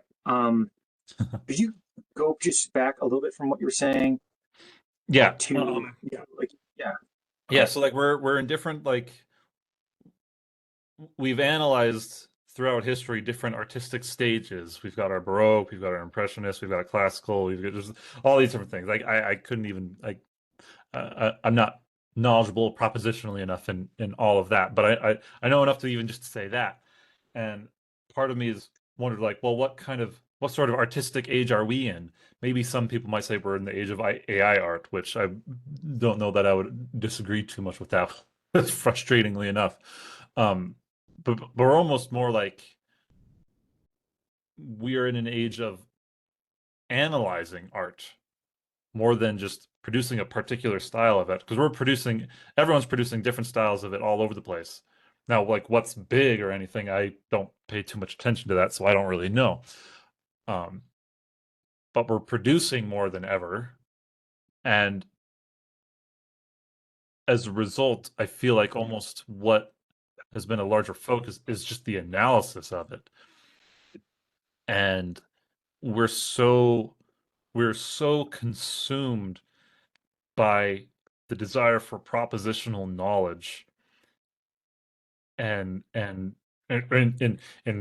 Speaker 2: Could you go just back a little bit from what you were saying,
Speaker 1: Yeah.
Speaker 2: like to yeah.
Speaker 1: Yeah,
Speaker 2: Okay.
Speaker 1: so like we're in different like we've analyzed throughout history different artistic stages. We've got our Baroque, we've got our Impressionist, we've got classical, we've got just all these different things. Like I couldn't even like I'm not knowledgeable propositionally enough in all of that, but I know enough to even just say that. And part of me is wondered like, well, what sort of artistic age are we in? Maybe some people might say we're in the age of AI art, which I don't know that I would disagree too much with that. Frustratingly enough, but we're almost more like we are in an age of analyzing art more than just producing a particular style of it because everyone's producing different styles of it all over the place. Now, like what's big or anything, I don't pay too much attention to that, so I don't really know. Um, but we're producing more than ever, and as a result, I feel like almost what has been a larger focus is just the analysis of it. And we're so we're so consumed by the desire for propositional knowledge and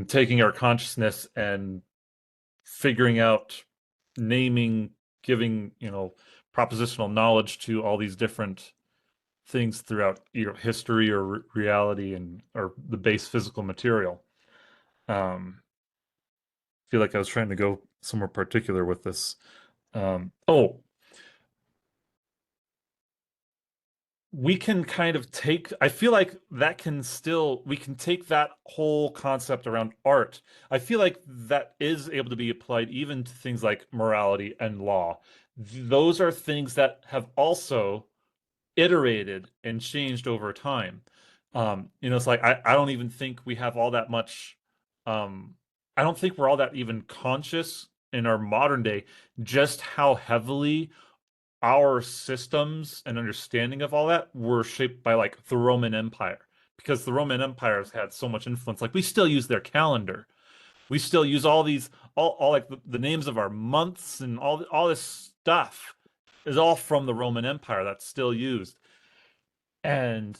Speaker 1: taking our consciousness and figuring out naming giving propositional knowledge to all these different things throughout history or reality and or the base physical material. I feel like I was trying to go somewhere particular with this. Oh, we can kind of take, I feel like that can still, we can take that whole concept around art. I feel like that is able to be applied even to things like morality and law. Those are things that have also iterated and changed over time. It's like I don't even think we have all that much, um, I don't think we're all that even conscious in our modern day just how heavily our systems and understanding of all that were shaped by like the Roman Empire because the Roman Empire has had so much influence. Like we still use their calendar. We still use all these all like the names of our months and all this stuff is all from the Roman Empire that's still used. And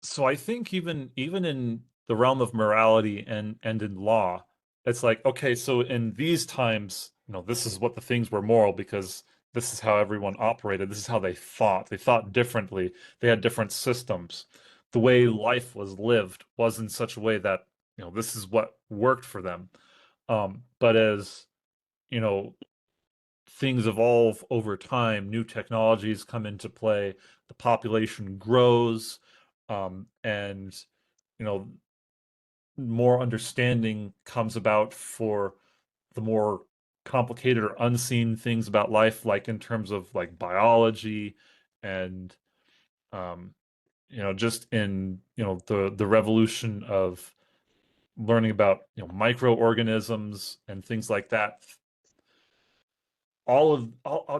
Speaker 1: so I think even in the realm of morality and in law, it's like, okay, so in these times, this is what the things were moral because this is how everyone operated. This is how they thought. They thought differently. They had different systems. The way life was lived was in such a way that, this is what worked for them. But as, you know, things evolve over time, new technologies come into play, the population grows, and you know, more understanding comes about for the more complicated or unseen things about life, like in terms of like biology and um, just in the revolution of learning about microorganisms and things like that. All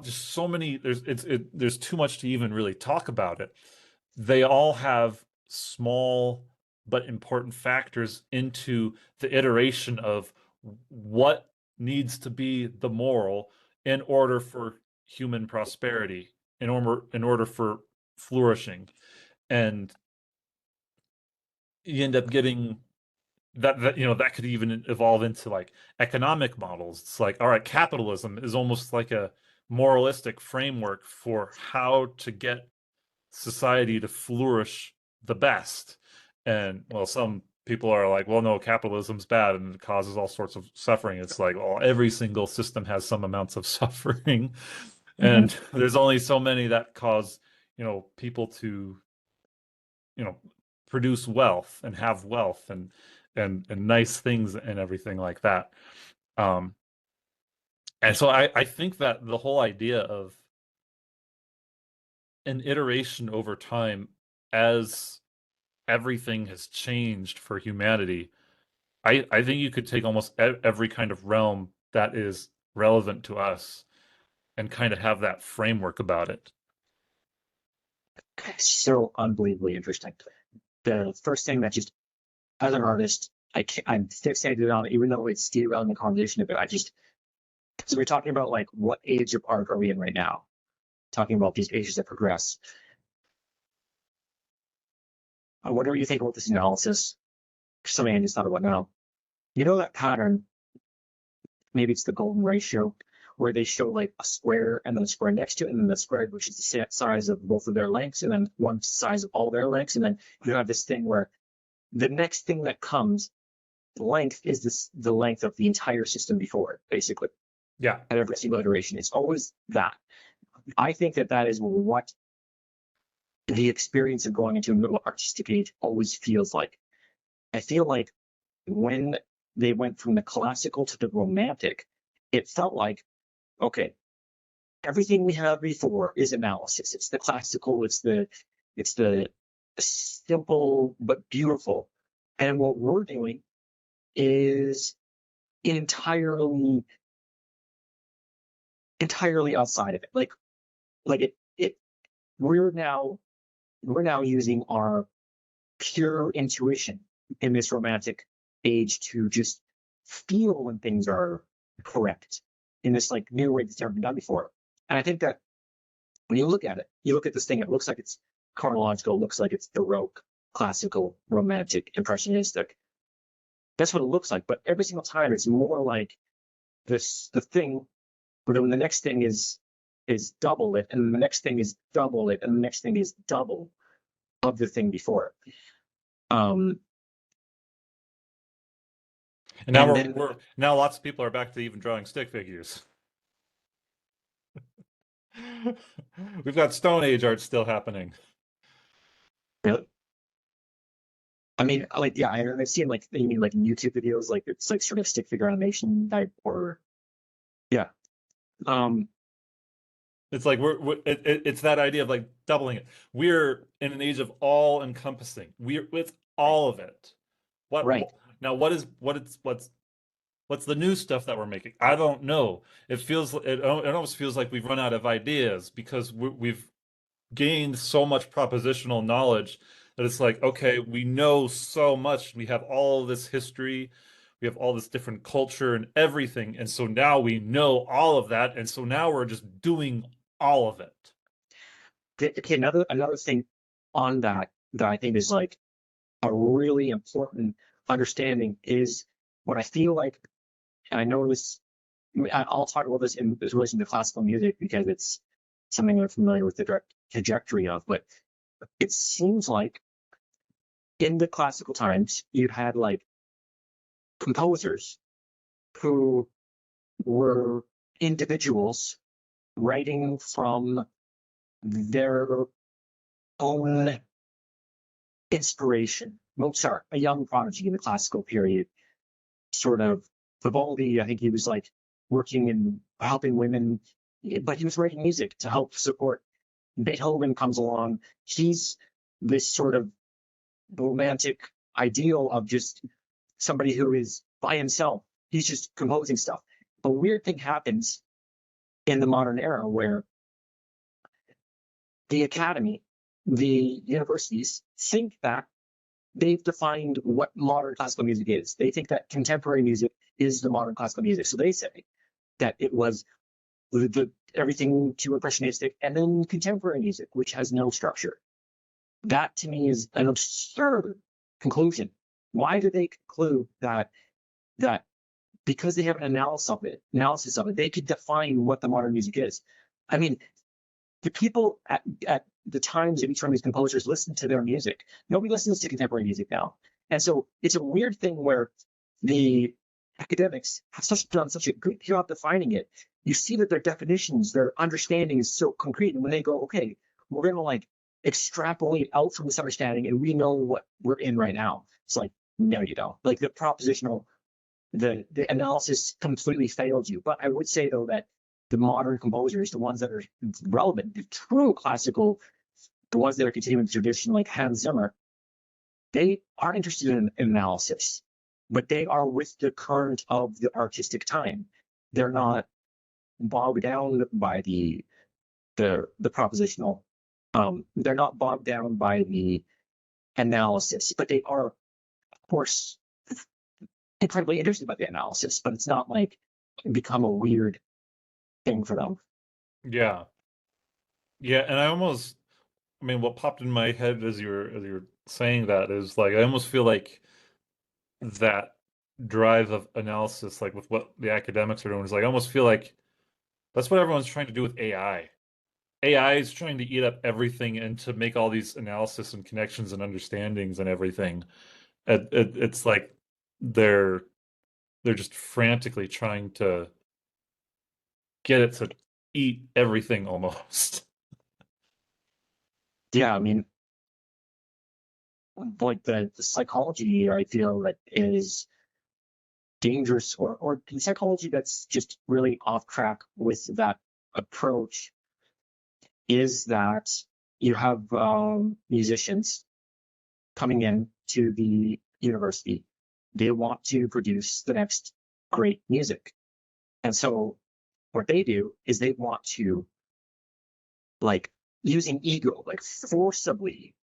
Speaker 1: just so many there's too much to even really talk about it. They all have small but important factors into the iteration of what needs to be the moral in order for human prosperity, in order for flourishing. And you end up getting that could even evolve into like economic models. It's like, all right, capitalism is almost like moralistic framework for how to get society to flourish the best. And well, some people are like, well, no, capitalism's bad and it causes all sorts of suffering. It's like, well, every single system has some amounts of suffering, and there's only so many that cause, people to, produce wealth and have wealth and nice things and everything like that. Um, and so I think that the whole idea of an iteration over time, as everything has changed for humanity, I think you could take almost every kind of realm that is relevant to us and kind of have that framework about it.
Speaker 2: So unbelievably interesting. The first thing that just, as an artist, I'm fixated on, even though it's derailing the conversation a bit, so we're talking about like what age of art are we in right now? Talking about these ages that progress. I wonder what you think about this analysis. Something I just thought about now. You know that pattern, maybe it's the golden ratio, where they show like a square and then a square next to it, and then the square which is the size of both of their lengths, and then one size of all their lengths, and then you have this thing where the next thing that comes, the length is the length of the entire system before it, basically.
Speaker 1: Yeah.
Speaker 2: At every single iteration, it's always that. I think that is what the experience of going into a middle artistic age always feels like. I feel like when they went from the classical to the romantic, it felt like, okay, everything we had before is analysis. It's the classical, it's the simple but beautiful. And what we're doing is entirely outside of it. Like we're now using our pure intuition in this romantic age to just feel when things are correct in this like new way that's never been done before. And I think that when you look at it, you look at this thing, it looks like it's chronological, it looks like it's Baroque, classical, romantic, impressionistic. That's what it looks like. But every single time it's more like the thing, but then the next thing is double it, and the next thing is double it, and the next thing is double of the thing before it.
Speaker 1: And now
Speaker 2: And
Speaker 1: we're now lots of people are back to even drawing stick figures. We've got Stone Age art still happening.
Speaker 2: really, I mean, like, yeah, I've seen like, you mean like YouTube videos, like it's like sort of stick figure animation type, or yeah.
Speaker 1: It's like it's that idea of like doubling it. We're in an age of all encompassing. It's all of it.
Speaker 2: Right.
Speaker 1: Now? What's the new stuff that we're making? I don't know. It almost feels like we've run out of ideas because we've gained so much propositional knowledge that it's like, okay, we know so much. We have all this history, we have all this different culture and everything, and so now we know all of that, and so now we're just doing all of it.
Speaker 2: Okay, another thing on that I think is like a really important understanding is what I feel like, and I know this, I'll talk about this in relation to classical music because it's something I'm familiar with the direct trajectory of, but it seems like in the classical times, you had like composers who were individuals writing from their own inspiration. Mozart, a young prodigy in the classical period, sort of Vivaldi, I think he was like working in helping women, but he was writing music to help support. Beethoven comes along. He's this sort of romantic ideal of just somebody who is by himself. He's just composing stuff. But a weird thing happens in the modern era where the academy, the universities think that they've defined what modern classical music is. They think that contemporary music is the modern classical music. So they say that it was everything to impressionistic and then contemporary music, which has no structure. That to me is an absurd conclusion. Why do they conclude that because they have an analysis of it, they could define what the modern music is? I mean, the people at the times of each one of these composers listen to their music. Nobody listens to contemporary music now. And so it's a weird thing where the academics have done such a good job defining it. You see that their definitions, their understanding is so concrete. And when they go, okay, we're going to like extrapolate out from this understanding and we know what we're in right now. It's like, no, you don't. Like the propositional, the analysis completely failed you. But I would say though that the modern composers, the ones that are relevant, the true classical, the ones that are continuing the tradition, like Hans Zimmer, they are interested in analysis, but they are with the current of the artistic time. They're not bogged down by the propositional. They're not bogged down by the analysis, but they are, of course, incredibly interested by the analysis. But it's not like become a weird thing for them.
Speaker 1: Yeah. Yeah, and I mean, what popped in my head as you were saying that is like I almost feel like that drive of analysis, like with what the academics are doing, is like I almost feel like that's what everyone's trying to do with AI. AI is trying to eat up everything and to make all these analysis and connections and understandings and everything. It's like they're they're just frantically trying to get it to eat everything almost.
Speaker 2: Yeah, I mean, like the psychology I feel that is dangerous, or the psychology that's just really off track with that approach is that you have musicians coming in to the university. They want to produce the next great music. And so what they do is they want to, like, using ego, like forcibly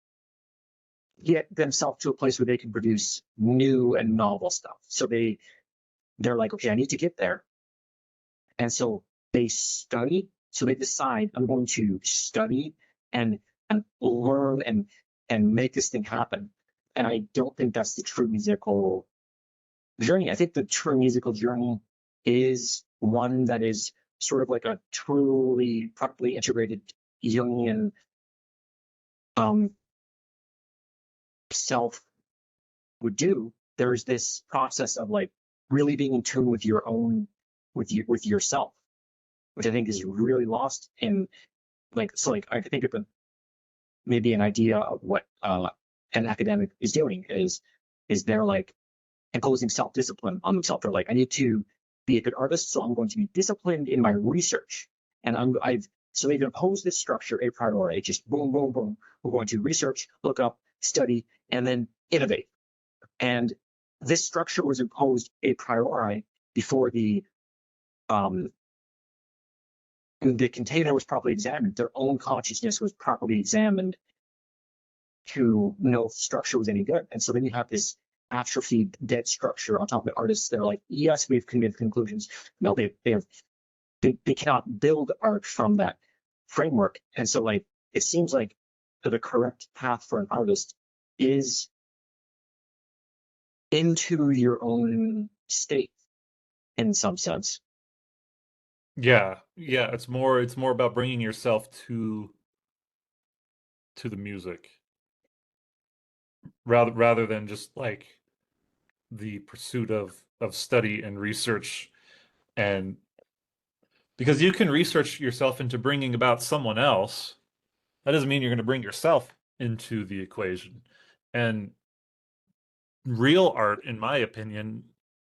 Speaker 2: get themselves to a place where they can produce new and novel stuff. So they're like, okay, I need to get there. And so they study. So they decide I'm going to study and learn and make this thing happen. And I don't think that's the true musical journey. I think the true musical journey is one that is sort of like a truly properly integrated Jungian um, self would do. There's this process of like really being in tune with your own with yourself, which I think is really lost in like so like I think of maybe an idea of what an academic is doing is they're like imposing self-discipline on themselves. They're like, I need to be a good artist, so I'm going to be disciplined in my research. And I've so they've imposed this structure a priori, just boom, boom, boom. We're going to research, look up, study, and then innovate. And this structure was imposed a priori before um, the container was properly examined. Their own consciousness was properly examined to know if the structure was any good. And so then you have this atrophied, dead structure on top of the artists. They're like, yes, we've come to conclusions. No, they cannot build art from that framework. And so like it seems like the correct path for an artist is into your own state in some sense.
Speaker 1: Yeah, yeah, it's more about bringing yourself to the music rather than just like the pursuit of study and research, and because you can research yourself into bringing about someone else, that doesn't mean you're going to bring yourself into the equation. And real art, in my opinion,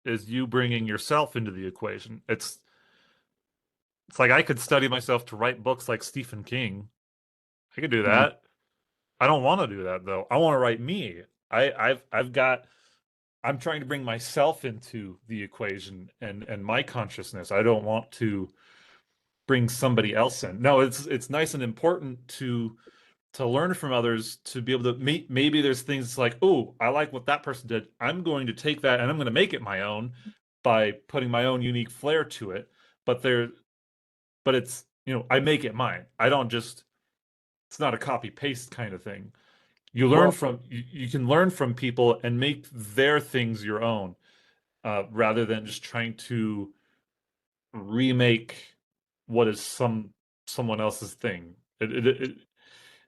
Speaker 1: is you bringing yourself into the equation. It's like I could study myself to write books like Stephen King. I could do
Speaker 2: Mhm.
Speaker 1: that. I don't want to do that though. I want to write me. I've got I'm trying to bring myself into the equation and my consciousness. I don't want to bring somebody else in. No, it's nice and important to learn from others, to be able to maybe there's things like, oh, I like what that person did. I'm going to take that and I'm going to make it my own by putting my own unique flair to it. But but it's, I make it mine. I don't just, it's not a copy paste kind of thing.
Speaker 2: Well,
Speaker 1: You can learn from people and make their things your own, rather than just trying to remake what is someone else's thing.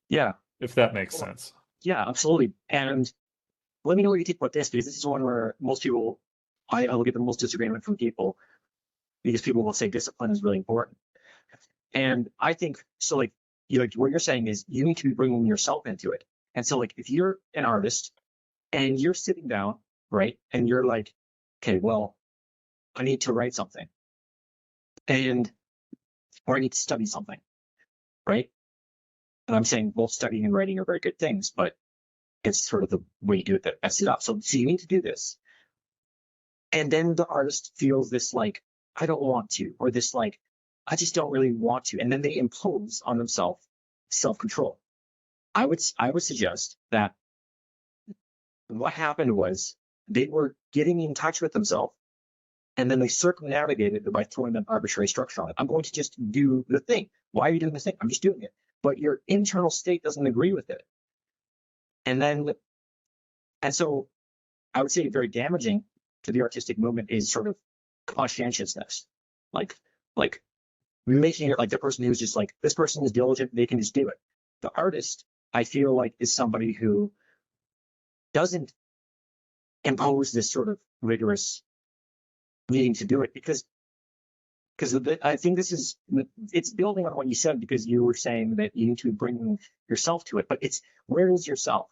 Speaker 2: Yeah.
Speaker 1: If that makes
Speaker 2: Well,
Speaker 1: sense.
Speaker 2: yeah, absolutely. And let me know what you think about this, because this is one where most people, I will get the most disagreement from people, because people will say discipline is really important. And I think so. Like, like what you're saying is you need to be bringing yourself into it. And so, like, if you're an artist and you're sitting down, right, and you're like, okay, well, I need to write something, and or I need to study something, right? And I'm saying both studying and writing are very good things, but it's sort of the way you do it that messes it up. So you need to do this, and then the artist feels this like, I don't want to, or this like, I just don't really want to, and then they impose on themselves self-control. I would suggest that what happened was they were getting in touch with themselves, and then they circumnavigated it by throwing an arbitrary structure on it. I'm going to just do the thing. Why are you doing this thing? I'm just doing it. But your internal state doesn't agree with it. And so I would say very damaging to the artistic movement is sort of conscientiousness. Like, like making it like the person who's just like, this person is diligent, they can just do it. The artist, I feel like, is somebody who doesn't impose this sort of rigorous needing to do it, because I think it's building on what you said, because you were saying that you need to bring yourself to it, but it's, where is yourself?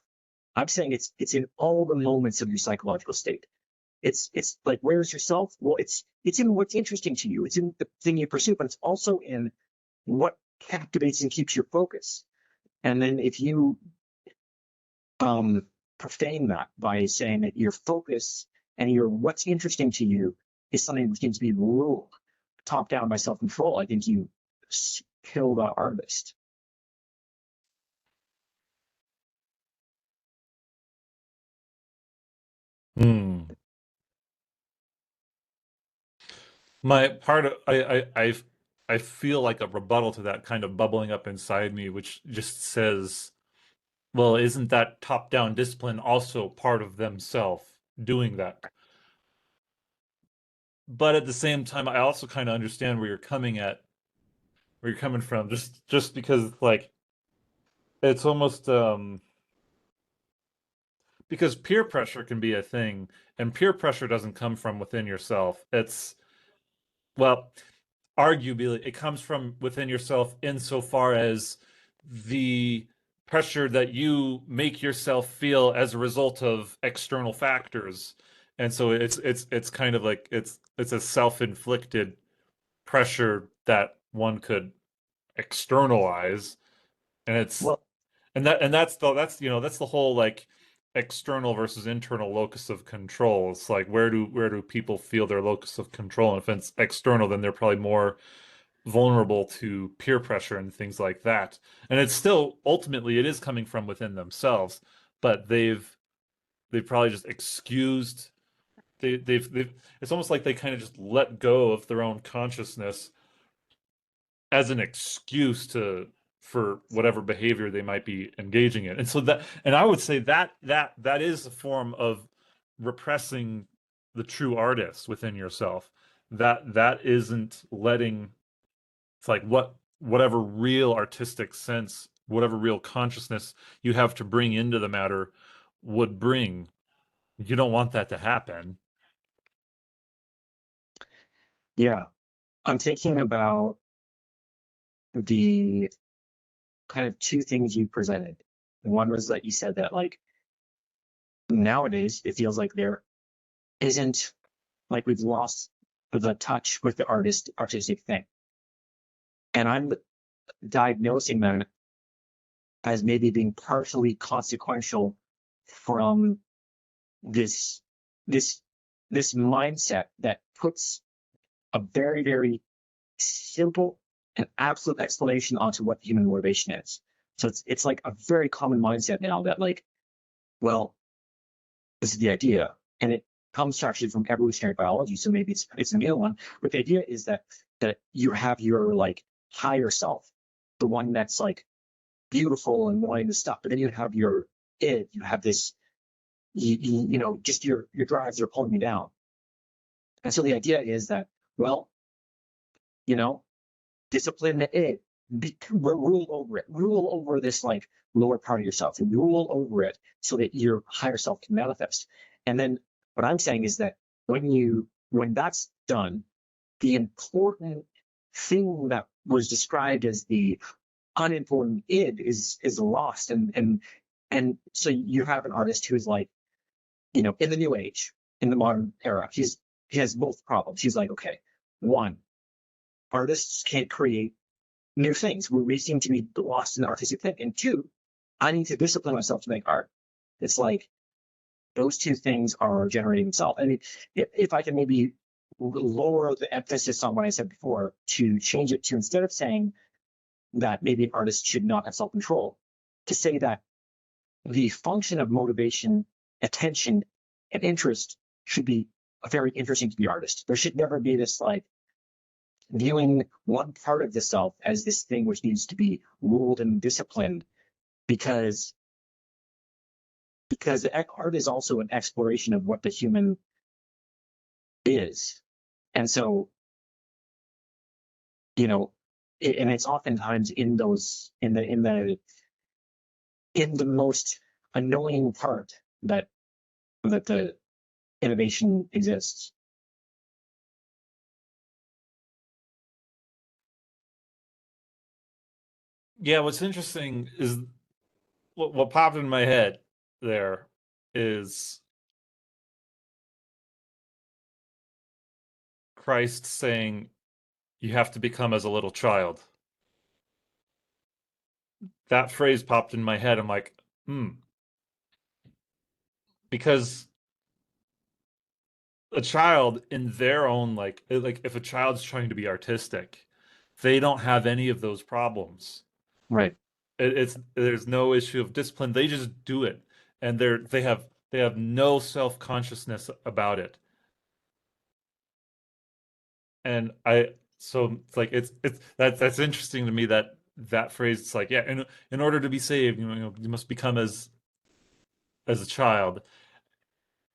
Speaker 2: I'm saying it's in all the moments of your psychological state. It's like, where's yourself? Well, it's in what's interesting to you. It's in the thing you pursue, but it's also in what captivates and keeps your focus. And then if you profane that by saying that your focus and your what's interesting to you is something that seems to be ruled top down by self-control, I think you kill the artist.
Speaker 1: Hmm. My part of I feel like a rebuttal to that kind of bubbling up inside me, which just says, well, isn't that top-down discipline also part of themselves doing that? But at the same time, I also kind of understand where you're coming from, just because like it's almost because peer pressure can be a thing, and peer pressure doesn't come from within yourself. It's, well, arguably it comes from within yourself insofar as the pressure that you make yourself feel as a result of external factors. And so it's kind of like it's a self-inflicted pressure that one could externalize, and it's
Speaker 2: Well,
Speaker 1: and that's that's the whole like external versus internal locus of control. It's like, where do people feel their locus of control? And if it's external, then they're probably more vulnerable to peer pressure and things like that. And it's still, ultimately, it is coming from within themselves, but they've probably just excused, they've it's almost like they kind of just let go of their own consciousness as an excuse to, for whatever behavior they might be engaging in. And so that, and I would say that is a form of repressing the true artist within yourself. That isn't letting, it's like, whatever real artistic sense, whatever real consciousness you have to bring into the matter would bring. You don't want that to happen.
Speaker 2: yeah, I'm thinking about the kind of two things you presented. One was that you said that, like, nowadays it feels like there isn't, like, we've lost the touch with the artistic thing. And I'm diagnosing that as maybe being partially consequential from this this this mindset that puts a very, very simple and absolute explanation onto what human motivation is. So it's like a very common mindset now that, like, well, this is the idea, and it comes actually from evolutionary biology, so maybe it's a new one. But the idea is that you have your, like, higher self, the one that's like beautiful and wanting to stuff, but then you have your id, you have this, just your drives are pulling you down. And so the idea is that, well, you know, discipline the id, rule over it, rule over this like lower part of yourself, and rule over it so that your higher self can manifest. And then what I'm saying is that when that's done, the important thing that was described as the unimportant id is lost, and so you have an artist who's like, in the new age, in the modern era, he has both problems. He's like, okay, one, artists can't create new things. We seem to be lost in the artistic thing. And two, I need to discipline myself to make art. It's like those two things are generating themselves. I mean, if I can maybe lower the emphasis on what I said before to change it to, instead of saying that maybe an artist should not have self-control, to say that the function of motivation, attention, and interest should be very interesting to the artist. There should never be this like viewing one part of the self as this thing which needs to be ruled and disciplined, because art is also an exploration of what the human is. And so, and it's oftentimes in the most annoying part that the innovation exists.
Speaker 1: Yeah, what's interesting is what popped in my head there is Christ saying you have to become as a little child. That phrase popped in my head. I'm like, because a child in their own like if a child's trying to be artistic, they don't have any of those problems.
Speaker 2: Right.
Speaker 1: There's no issue of discipline. They just do it, and they have no self-consciousness about it. And so it's like that's interesting to me that phrase. It's like, yeah, in order to be saved, you must become as a child,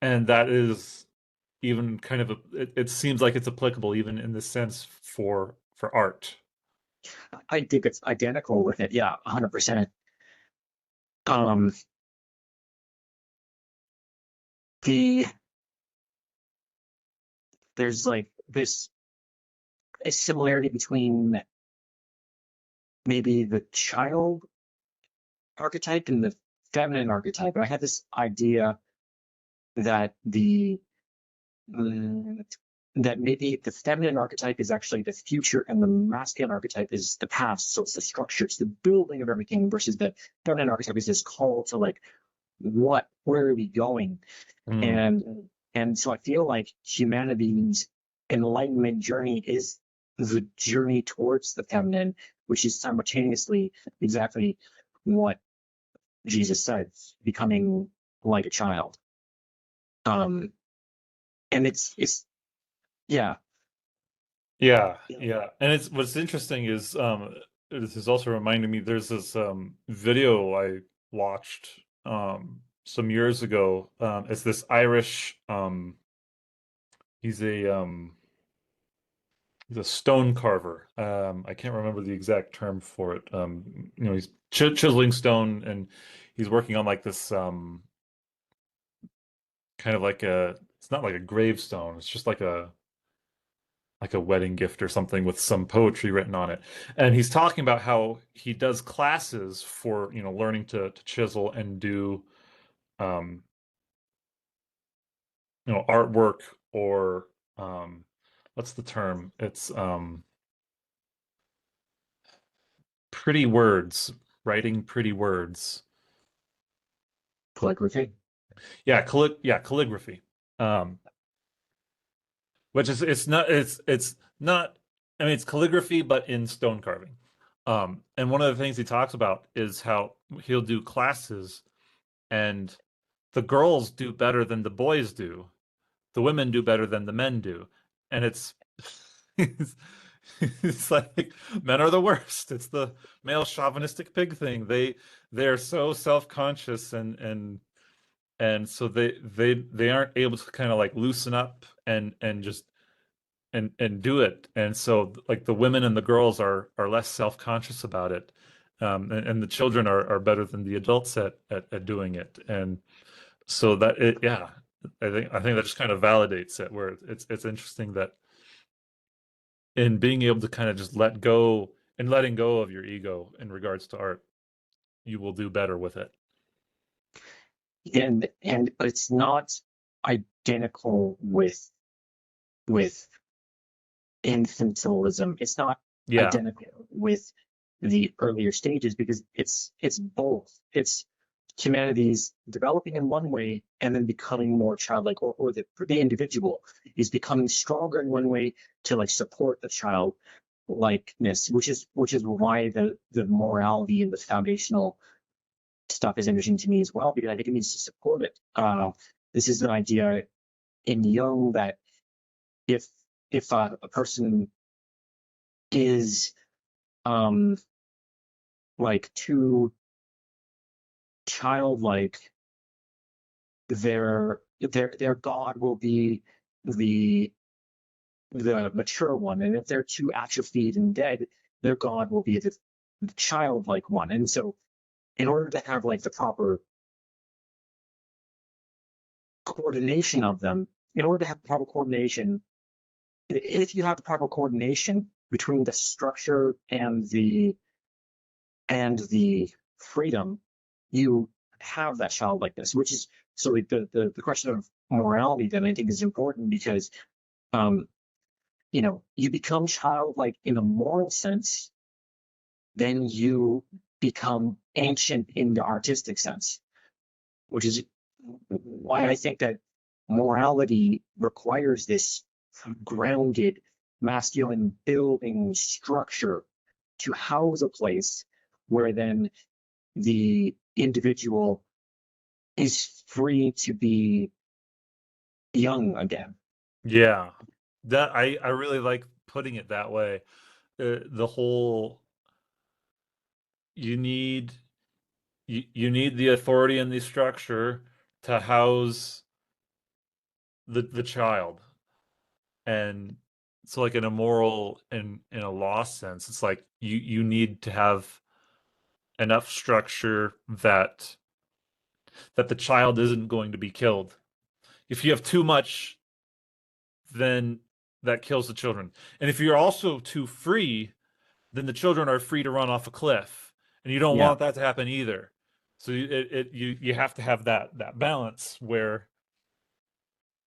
Speaker 1: and that is even kind of it seems like it's applicable even in this sense for art.
Speaker 2: I think it's identical with it. Yeah, 100%. Um, there's like this a similarity between maybe the child archetype and the feminine archetype. I had this idea that that maybe the feminine archetype is actually the future and the masculine archetype is the past. So it's the structure, it's the building of everything, versus the feminine archetype is this call to like, where are we going? And so I feel like humanity's enlightenment journey is the journey towards the feminine, which is simultaneously exactly what Jesus said, becoming like a child. And it's yeah.
Speaker 1: Yeah. And it's what's interesting is this is also reminding me there's this video I watched some years ago. It's this Irish he's a stone carver. I can't remember the exact term for it. He's chiseling stone, and he's working on like this kind of like it's not like a gravestone. It's just like a wedding gift or something with some poetry written on it. And he's talking about how he does classes for, learning to chisel and do um, artwork or what's the term? It's pretty words, writing pretty words.
Speaker 2: Calligraphy.
Speaker 1: Yeah, calligraphy. Which is it's not I mean it's calligraphy but in stone carving. And one of the things he talks about is how he'll do classes and the girls do better than the boys do. The women do better than the men do. And it's, it's like men are the worst. It's the male chauvinistic pig thing. They're so self-conscious and so they aren't able to kind of like loosen up and just and do it. And so like the women and the girls are less self-conscious about it. And the children are better than the adults at doing it. And so that it, yeah, I think that just kind of validates it, where it's interesting that in being able to kind of just let go and letting go of your ego in regards to art, you will do better with it.
Speaker 2: And it's not identical with infantilism. It's not
Speaker 1: Yeah.
Speaker 2: identical with the earlier stages because it's both. It's humanity's developing in one way and then becoming more childlike, or the individual is becoming stronger in one way to like support the childlikeness, which is why the morality and the foundational stuff is interesting to me as well, because I think it needs to support it. This is an idea in Jung that if a person is like too childlike, their God will be the mature one, and if they're too atrophied and dead, their God will be the childlike one. And so, in order to have like the proper coordination of them, in order to have proper coordination, if you have the proper coordination between the structure and the freedom, you have that childlikeness, which is so like the question of morality that I think is important because you become childlike in a moral sense, then you become ancient in the artistic sense, which is why I think that morality requires this grounded masculine building structure to house a place where then the individual is free to be young again.
Speaker 1: Yeah. That I really like putting it that way. The whole you need you need the authority and the structure to house the child. And so like in a moral and in a law sense, it's like you need to have enough structure that the child isn't going to be killed. If you have too much, then that kills the children. And if you're also too free, then the children are free to run off a cliff, and you don't
Speaker 2: Yeah.
Speaker 1: want that to happen either. So you have to have that balance where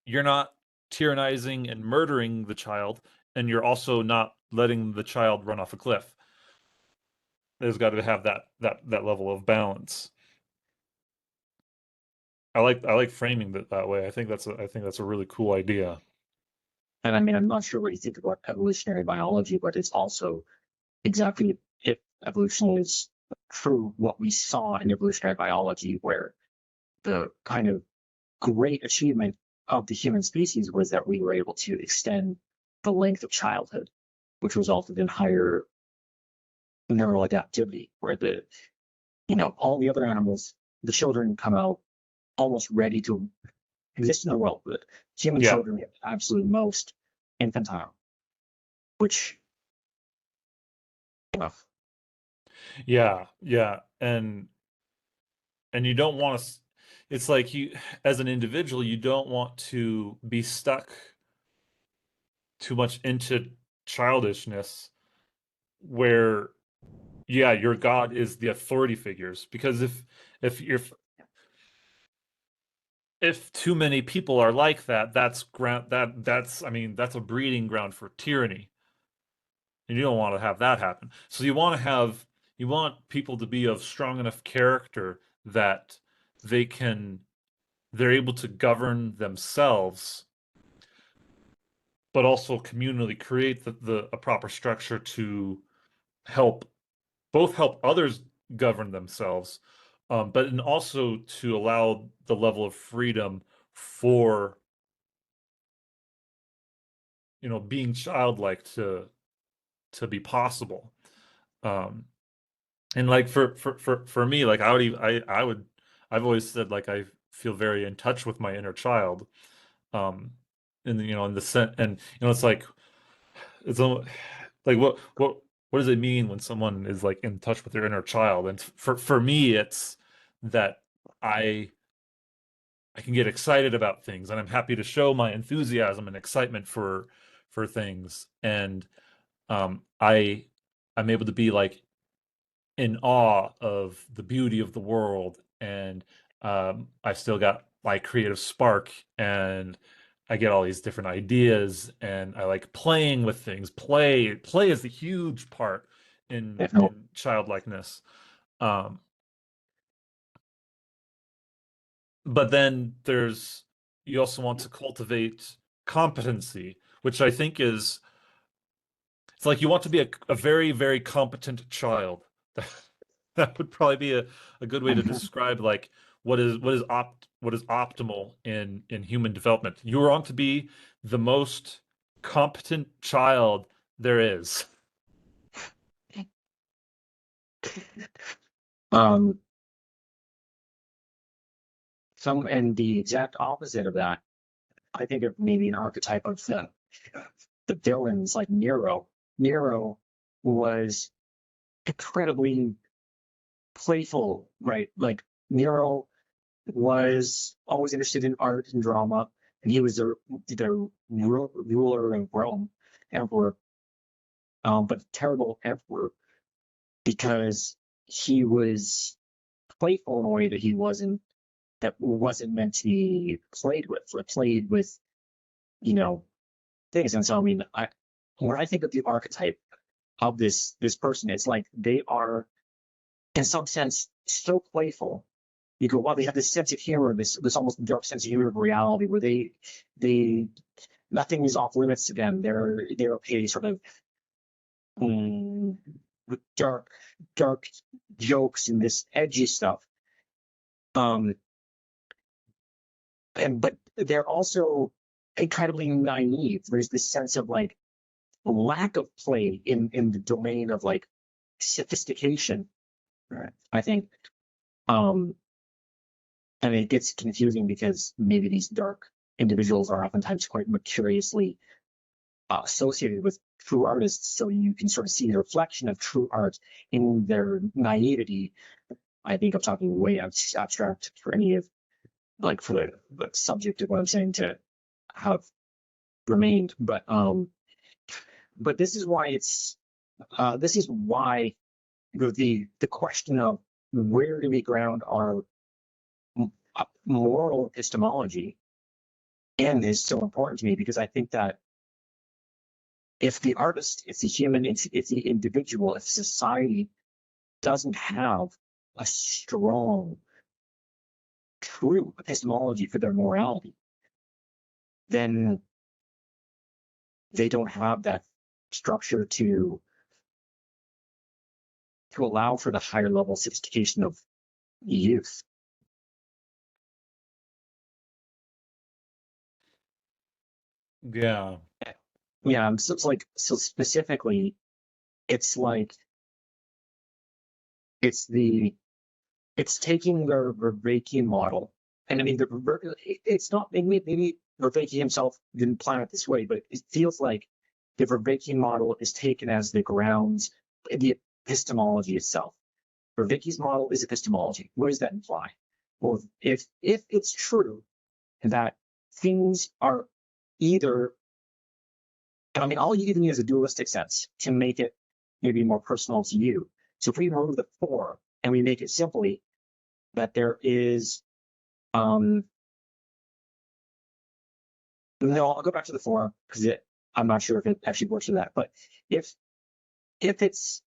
Speaker 1: you're not tyrannizing and murdering the child, and you're also not letting the child run off a cliff. There's got to have that level of balance. I like framing that way. I think that's a really cool idea.
Speaker 2: And I mean, I'm not sure what you think about evolutionary biology, but it's also exactly if evolution is true, what we saw in evolutionary biology, where the kind of great achievement of the human species was that we were able to extend the length of childhood, which resulted in higher neural adaptivity, where all the other animals, the children come out almost ready to exist in the world, but human
Speaker 1: Yeah,
Speaker 2: children get absolute most infantile, which, uh,
Speaker 1: yeah, and you don't want to. It's like you, as an individual, you don't want to be stuck too much into childishness, where yeah, your God is the authority figures. Because if you're if too many people are like that, that's I mean that's a breeding ground for tyranny, and you don't want to have that happen. So you want people to be of strong enough character that they can they're able to govern themselves, but also communally create the a proper structure to help help others govern themselves, but and also to allow the level of freedom for being childlike to be possible. Um, and like for me, like I've always said like I feel very in touch with my inner child. Um, in the sense, and it's like it's like what does it mean when someone is like in touch with their inner child? And for me, it's that I I can get excited about things, and I'm happy to show my enthusiasm and excitement for things, and I I'm able to be like in awe of the beauty of the world, and I still got my creative spark, and I get all these different ideas, and I like playing with things. Play is a huge part
Speaker 2: You know,
Speaker 1: in childlikeness. Um, but then there's you also want to cultivate competency, which I think is it's like you want to be a very, very competent child. That would probably be a good way to describe like what is optimal in human development. You want to be the most competent child there is.
Speaker 2: um, and the exact opposite of that, I think of maybe an archetype of the villains like Nero. Nero was incredibly playful, right? Like Nero was always interested in art and drama, and he was the ruler of Rome, emperor, but a terrible emperor because he was playful in a way that wasn't meant to be played with, or played with, you know, things. And so, I mean, when I think of the archetype of this person, it's like they are, in some sense, so playful. You go, wow, they have this sense of humor, this almost dark sense of humor of reality, where they nothing is off limits to them. They're okay, sort of mm, dark dark jokes and this edgy stuff. Um, but they're also incredibly naive. There's this sense of like lack of play in the domain of like sophistication. Right. I think, um, and it gets confusing because maybe these dark individuals are oftentimes quite curiously associated with true artists, so you can sort of see the reflection of true art in their naivety. I think I'm talking way abstract for any of like for the subject of what I'm saying to have remained, but this is why the question of where do we ground our moral epistemology in is so important to me, because I think that if the artist, if the human, if the individual, if society doesn't have a strong, true epistemology for their morality, then they don't have that structure to allow for the higher level sophistication of youth.
Speaker 1: Yeah.
Speaker 2: Yeah, so it's like, so specifically, it's like it's the it's taking the Vervaeke model, and I mean it's not, maybe Vervaeke himself didn't plan it this way, but it feels like the Vervaeke model is taken as the grounds, the epistemology itself. Vervaeke's model is epistemology. What does that imply? Well, if it's true that things are either, and I mean, I'll even use a dualistic sense to make it maybe more personal to you. So if we remove the for and we make it simply that there is, um, no, I'll go back to the for because I'm not sure if it actually works for that. But if if it's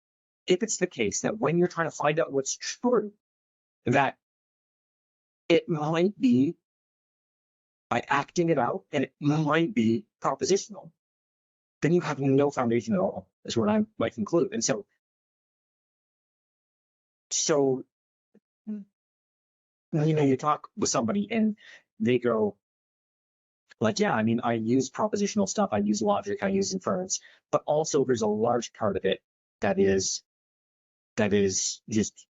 Speaker 2: if it's the case that when you're trying to find out what's true, that it might be by acting it out, and it might be propositional, then you have no foundation at all, is what I might conclude. And so you talk with somebody and they go like, yeah, I mean, I use propositional stuff, I use logic, I use inference, but also there's a large part of it that is just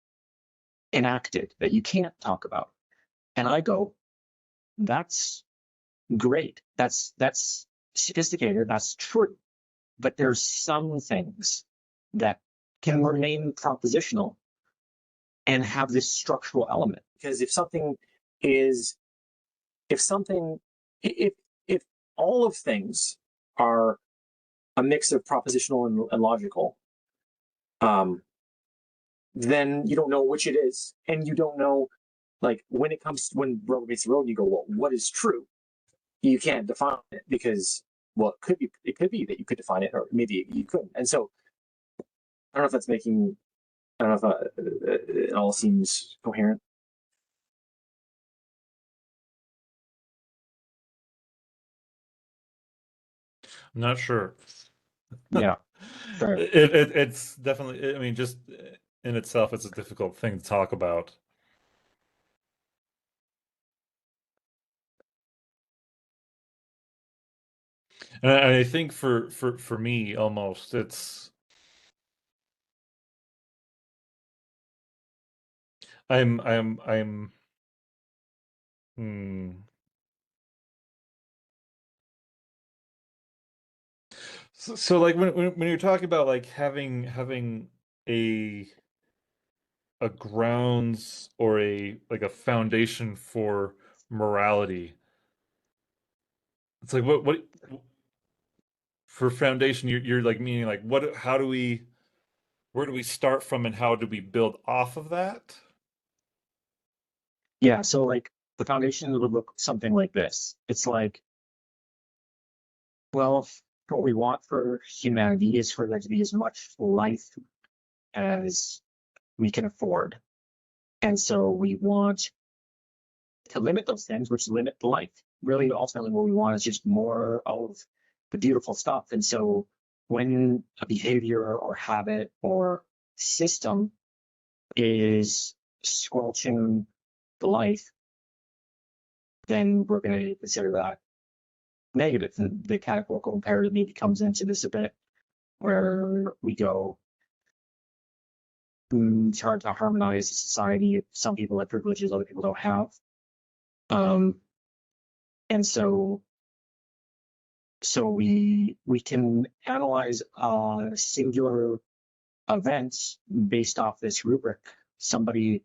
Speaker 2: enacted that you can't talk about. And I go, that's great. That's sophisticated. That's true. but there's some things that can remain propositional and have this structural element. Because if all of things are a mix of propositional and logical, then you don't know which it is, and you don't know, like, when rubber meets the road, you go, well, what is true? You can't define it because, well, it could be that you could define it, or maybe you couldn't. And so I don't know if that's making, I don't know if it all seems coherent.
Speaker 1: I'm not sure.
Speaker 2: Yeah, sure.
Speaker 1: It's definitely, I mean, just in itself, it's a difficult thing to talk about. And I think for me, almost, I'm hmm. So like when you're talking about like having a a grounds or a like a foundation for morality, it's like what for foundation you're like meaning like what how do we where do we start from and how do we build off of that?
Speaker 2: Yeah, so like the foundation would look something like this. It's like, well, what we want for humanity is for there to be as much life as we can afford. And so we want to limit those things, which limit the life. Really, ultimately, what we want is just more of the beautiful stuff. And so when a behavior or habit or system is squelching the life, then we're going to consider that negative. And the categorical imperative maybe comes into this a bit, where we go, it's hard to harmonize society. Some people have privileges, other people don't have. And so we can analyze singular events based off this rubric. Somebody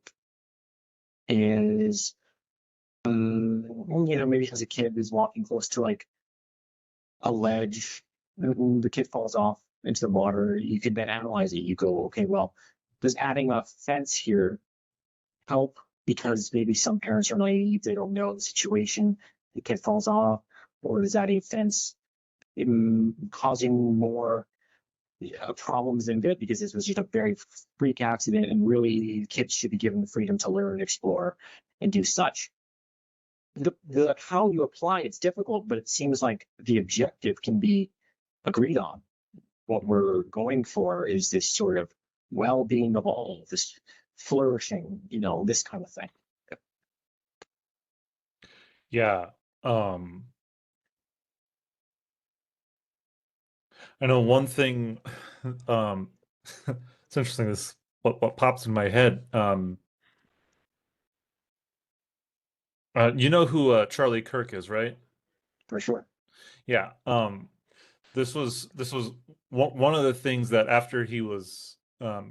Speaker 2: is, maybe as a kid is walking close to like a ledge, the kid falls off into the water. You could then analyze it. You go, okay, well, does adding a fence here help? Because maybe some parents are naive, they don't know the situation, the kid falls off, or is adding a fence causing more problems than good, because this was just a very freak accident, and really kids should be given the freedom to learn, explore, and do such. The how you apply it's difficult, but it seems like the objective can be agreed on. What we're going for is this sort of well-being of all, this flourishing, this kind of thing.
Speaker 1: Yeah. I know one thing um it's interesting this what pops in my head. You know who Charlie Kirk is, right?
Speaker 2: For sure.
Speaker 1: Yeah. This was one of the things that after he was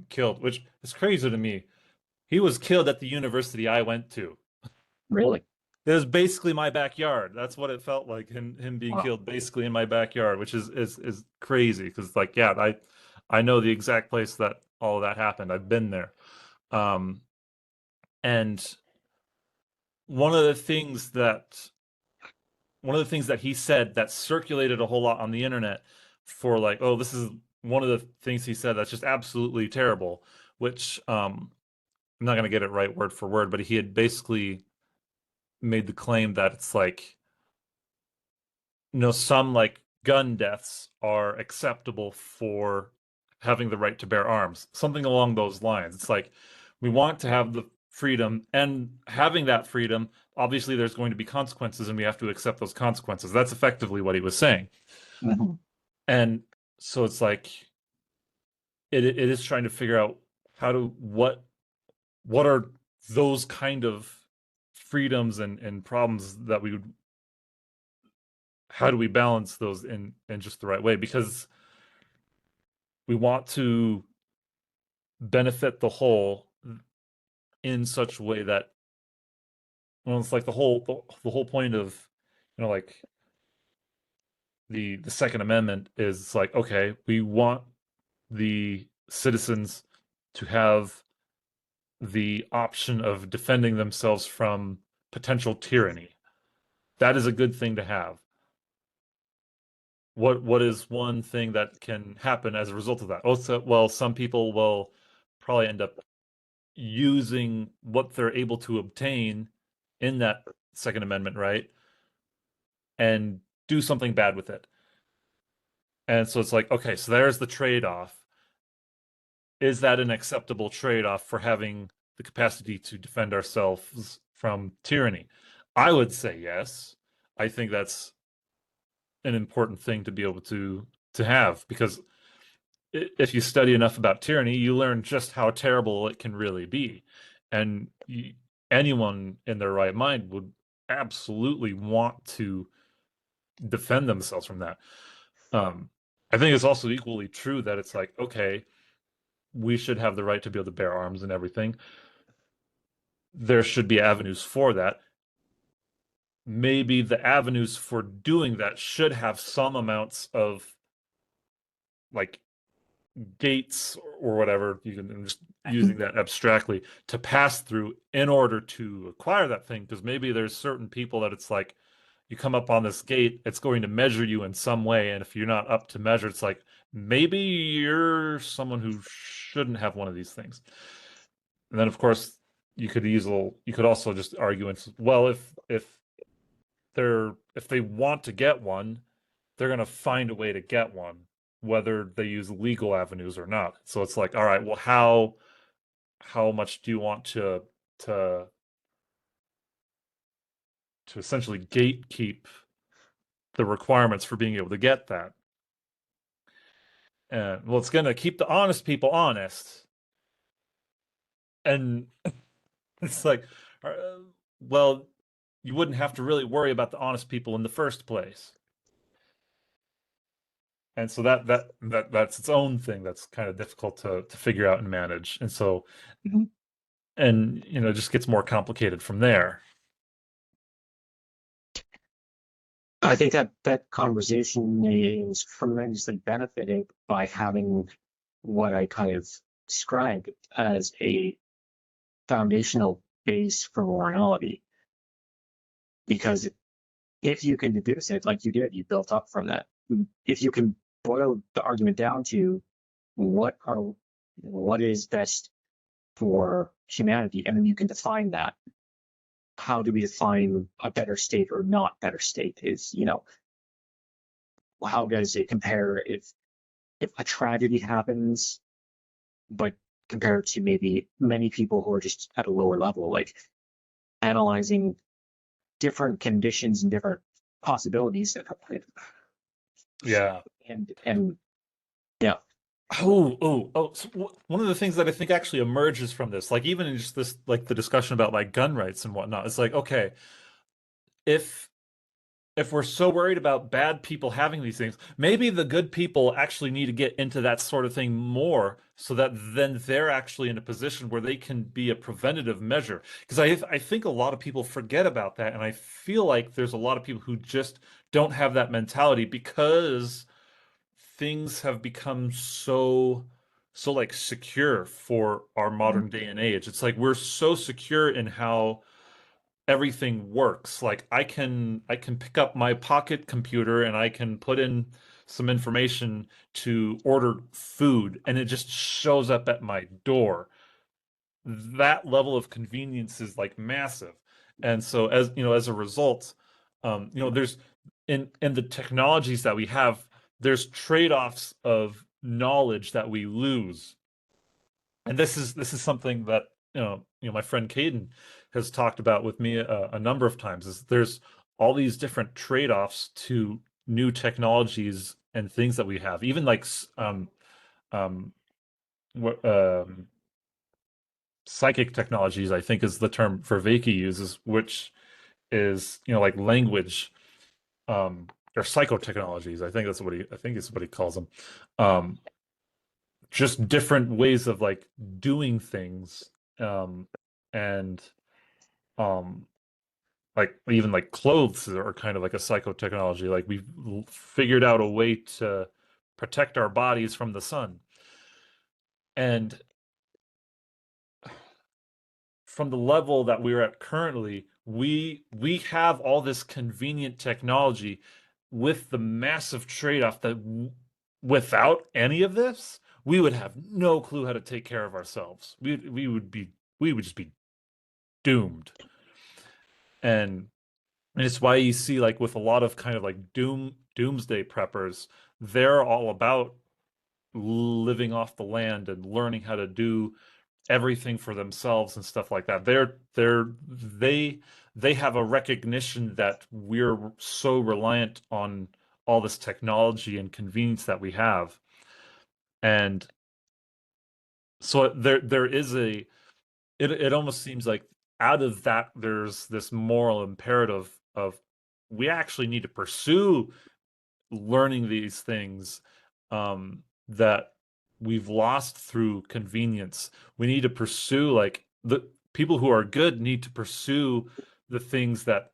Speaker 1: killed, which is crazy to me. He was killed at the university I went to.
Speaker 2: Really?
Speaker 1: It was basically my backyard. That's what it felt like, him being
Speaker 2: Wow.
Speaker 1: killed basically in my backyard, which is crazy because like yeah, I know the exact place that all of that happened. I've been there. Um, and one of the things that one of the things that he said that circulated a whole lot on the internet for like, oh, this is one of the things he said that's just absolutely terrible, which I'm not going to get it right word for word, but he had basically made the claim that it's like, some like gun deaths are acceptable for having the right to bear arms, something along those lines. It's like we want to have the freedom, and having that freedom, obviously there's going to be consequences and we have to accept those consequences. That's effectively what he was saying.
Speaker 2: Mhm.
Speaker 1: And so it's like it is trying to figure out how to what are those kind of freedoms and problems that how do we balance those in just the right way, because we want to benefit the whole in such a way that, well, it's like the whole point of, like the Second Amendment is like, okay, we want the citizens to have the option of defending themselves from potential tyranny. That is a good thing to have. What is one thing that can happen as a result of that? Also, well, some people will probably end up using what they're able to obtain in that Second Amendment right and do something bad with it. And so it's like, okay, so there's the trade-off. Is that an acceptable trade-off for having the capacity to defend ourselves from tyranny? I would say yes. I think that's an important thing to be able to have, because if you study enough about tyranny, you learn just how terrible it can really be. And anyone in their right mind would absolutely want to defend themselves from that. I think it's also equally true that it's like, okay, we should have the right to be able to bear arms and everything. There should be avenues for that. Maybe the avenues for doing that should have some amounts of like gates or whatever, you can, I'm just using that abstractly, to pass through in order to acquire that thing. Because maybe there's certain people that it's like, you come up on this gate, it's going to measure you in some way, and if you're not up to measure, it's like maybe you're someone who shouldn't have one of these things. And then of course you could also just argue and, well, if they want to get one, they're going to find a way to get one, whether they use legal avenues or not. So it's like, all right, well, how much do you want to essentially gatekeep the requirements for being able to get that? And well, it's going to keep the honest people honest. And it's like, uh, well, you wouldn't have to really worry about the honest people in the first place. And so that's its own thing that's kind of difficult to figure out and manage. And so, and it just gets more complicated from there.
Speaker 2: I think that conversation is tremendously benefited by having what I kind of described as a foundational base for morality. Because if you can deduce it like you did, you built up from that. If you can boil the argument down to what is best for humanity, and then you can define that. How do we define a better state or not better state? Is, how does it compare if a tragedy happens, but compared to maybe many people who are just at a lower level, like analyzing different conditions and different possibilities.
Speaker 1: Yeah.
Speaker 2: And yeah.
Speaker 1: So one of the things that I think actually emerges from this, like even in just this, like the discussion about like gun rights and whatnot, it's like, okay, if we're so worried about bad people having these things, maybe the good people actually need to get into that sort of thing more, so that then they're actually in a position where they can be a preventative measure. Because I think a lot of people forget about that, and I feel like there's a lot of people who just don't have that mentality, because things have become so like secure for our modern day and age. It's like we're so secure in how everything works. Like I can pick up my pocket computer and I can put in some information to order food and it just shows up at my door. That level of convenience is like massive. And so as a result, there's in the technologies that we have, there's trade-offs of knowledge that we lose. And this is something that my friend Caden has talked about with me a number of times. Is there's all these different trade-offs to new technologies and things that we have, even like what psychic technologies, I think is the term Vervaeke uses, which is like language, or psychotechnologies. I think is what he calls them. Um, just different ways of like doing things, and um like even like clothes are kind of like a psychotechnology. Like we've figured out a way to protect our bodies from the sun. And from the level that we're at currently, we have all this convenient technology with the massive trade-off that without any of this, we would have no clue how to take care of ourselves. We would just be doomed. And And it's why you see like with a lot of kind of like doomsday preppers, they're all about living off the land and learning how to do everything for themselves and stuff like that. They have a recognition that we're so reliant on all this technology and convenience that we have. And so there is it almost seems like out of that there's this moral imperative of we actually need to pursue learning these things, that we've lost through convenience. We need to pursue like the people who are good need to pursue the things that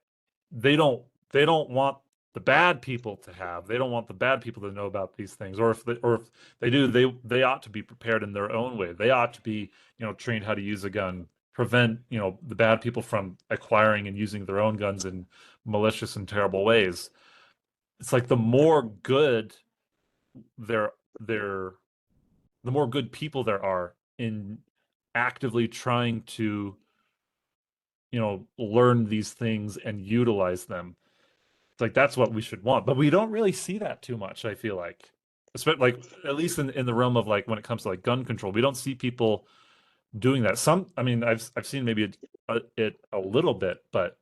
Speaker 1: they don't want the bad people to have. They don't want the bad people to know about these things. Or if they do, they ought to be prepared in their own way. They ought to be, trained how to use a gun, prevent, the bad people from acquiring and using their own guns in malicious and terrible ways. It's like there there the more good people there are in actively trying to learn these things and utilize them. It's like that's what we should want, but we don't really see that too much, I feel like. Especially like at least in the realm of like when it comes to like gun control, we don't see people doing that. I mean, I've seen maybe it a little bit, but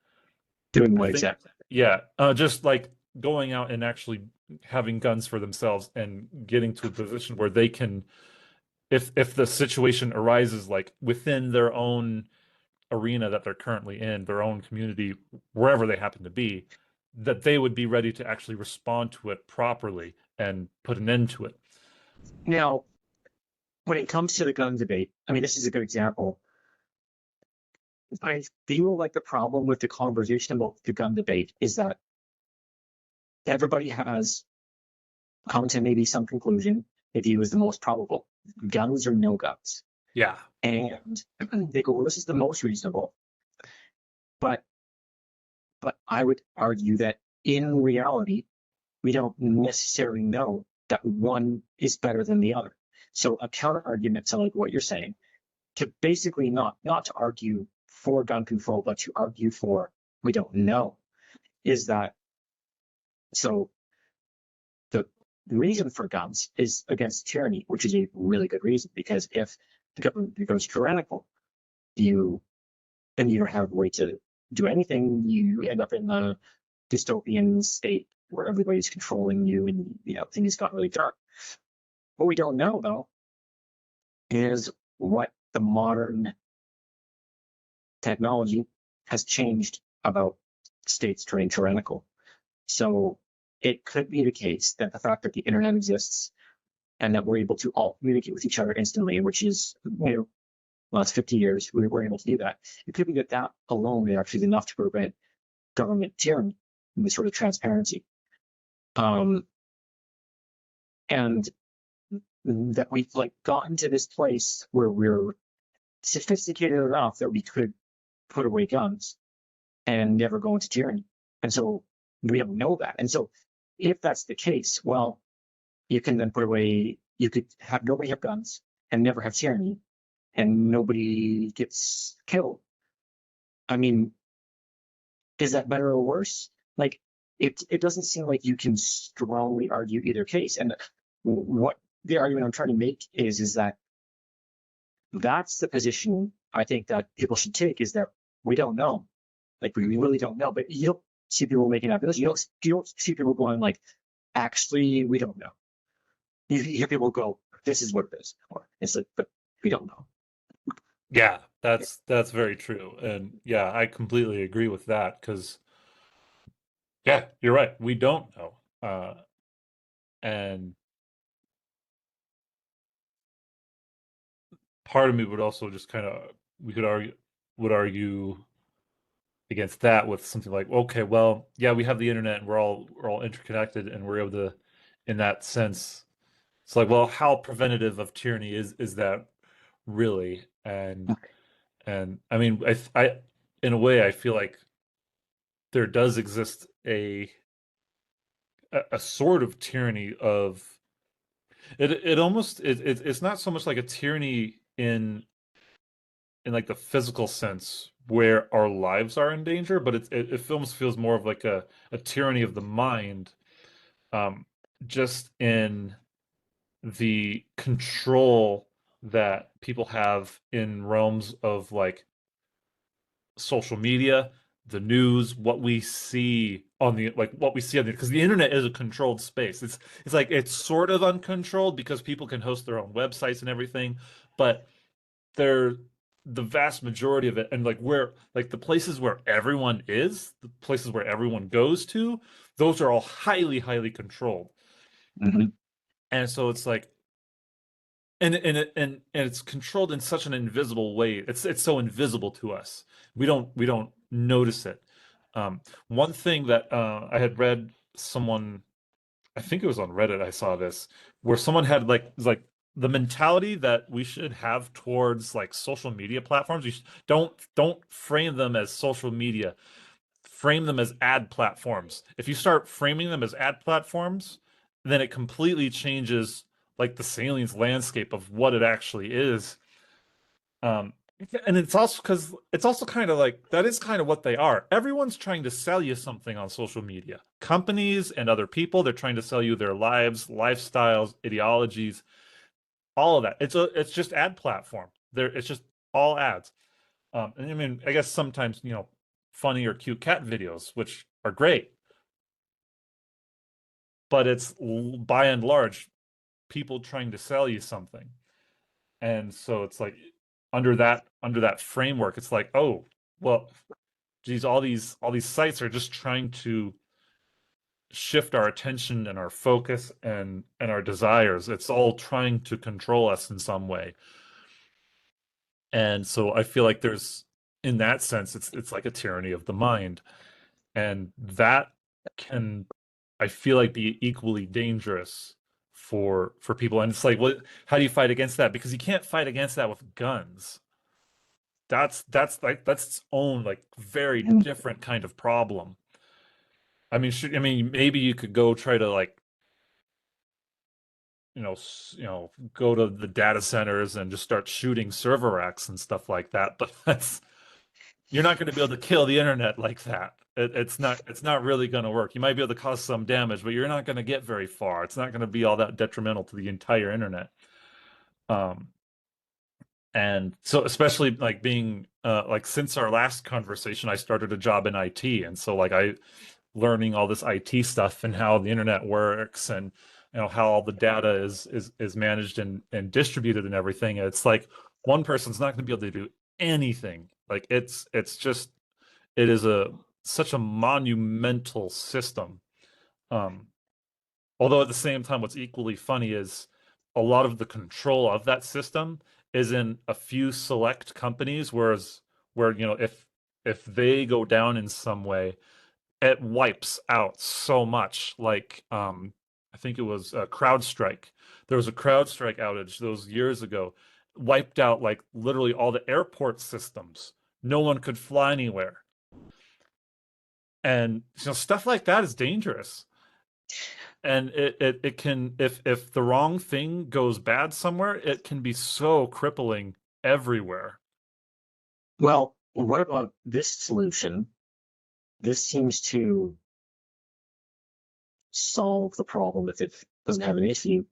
Speaker 2: Doing
Speaker 1: I
Speaker 2: what
Speaker 1: think,
Speaker 2: exactly?
Speaker 1: yeah, just like going out and actually having guns for themselves and getting to a position where they can, if the situation arises like within their own arena that they're currently in, their own community, wherever they happen to be, that they would be ready to actually respond to it properly and put an end to it.
Speaker 2: Now, when it comes to the gun debate, I mean, this is a good example. I feel like the problem with the conversation about the gun debate is that everybody has come to maybe some conclusion they view as the most probable. Guns or no guns.
Speaker 1: Yeah.
Speaker 2: And they go, well, this is the most reasonable. But I would argue that in reality, we don't necessarily know that one is better than the other. So a counter argument to like what you're saying, to basically not to argue for gun control, but to argue for we don't know, is that so the reason for guns is against tyranny, which is a really good reason, because if the government becomes tyrannical, you and you don't have a way to do anything, you end up in a dystopian state where everybody's controlling you and things got really dark. What we don't know though is what the modern technology has changed about states turning tyrannical. So it could be the case that the fact that the internet exists and that we're able to all communicate with each other instantly, which is, last 50 years, we were able to do that. It could be that that alone is actually enough to prevent government tyranny and this sort of transparency. And that we've like gotten to this place where we're sophisticated enough that we could put away guns and never go into tyranny. And so we don't know that. And so if that's the case, well, you can then put away, you could have nobody have guns and never have tyranny and nobody gets killed. I mean, is that better or worse? Like, it doesn't seem like you can strongly argue either case. And what the argument I'm trying to make is that that's the position I think that people should take, is that we don't know. Like, we really don't know. But you don't see people making up this. You don't see people going like, actually, we don't know. You hear people go, this is what it is. Or it's like, but we don't know.
Speaker 1: Yeah, that's very true. And yeah, I completely agree with that because yeah, you're right. We don't know. And part of me would also just kind of we could argue would argue against that with something like, okay, well, yeah, we have the internet and we're all interconnected and we're able to, in that sense, it's like, well, how preventative of tyranny is that really? And I mean, in a way, I feel like there does exist a sort of tyranny of it almost it's not so much like a tyranny in like the physical sense where our lives are in danger, but it almost feels more of like a tyranny of the mind, um, just in the control that people have in realms of like social media, the news, what we see on the like what we see on the because the internet is a controlled space. It's like it's sort of uncontrolled because people can host their own websites and everything, but they're the vast majority of it and like where like the places where everyone is, the places where everyone goes to, those are all highly controlled.
Speaker 2: Hmm.
Speaker 1: And so it's like and it's controlled in such an invisible way. It's so invisible to us. We don't notice it. One thing that I had read someone, I think it was on Reddit, I saw this, where someone had like the mentality that we should have towards like social media platforms. Don't frame them as social media. Frame them as ad platforms. If you start framing them as ad platforms, then it completely changes like the salience landscape of what it actually is. Um, and it's also because it's also kind of like that is kind of what they are. Everyone's trying to sell you something on social media. Companies and other people, they're trying to sell you their lives, lifestyles, ideologies, all of that. It's just ad platform. It's just all ads. And I mean, I guess sometimes, funny or cute cat videos, which are great, but it's by and large people trying to sell you something. And so it's like under that framework, it's like, oh, well, geez, all these sites are just trying to shift our attention and our focus and our desires. It's all trying to control us in some way. And so I feel like there's in that sense it's like a tyranny of the mind. And that can I feel like be equally dangerous for people. And it's like, what how do you fight against that? Because you can't fight against that with guns. That's its own like very different kind of problem. I mean maybe you could go try to like go to the data centers and just start shooting server racks and stuff like that, but that's you're not going to be able to kill the internet like that. It's not really going to work. You might be able to cause some damage, but you're not going to get very far. It's not going to be all that detrimental to the entire internet. Um, and so especially like being like since our last conversation, I started a job in IT, and so like I learning all this IT stuff and how the internet works and how all the data is managed and distributed and everything. It's like one person's not going to be able to do anything. Like it's just it is a such a monumental system. Um, Although at the same time, what's equally funny is a lot of the control of that system is in a few select companies, whereas where if they go down in some way, it wipes out so much. Like I think it was CrowdStrike. There was a CrowdStrike outage those years ago, wiped out like literally all the airport systems. No one could fly anywhere, and stuff like that is dangerous. And it can if the wrong thing goes bad somewhere, it can be so crippling everywhere.
Speaker 2: Well, what about this solution? This seems to solve the problem if it doesn't have an issue.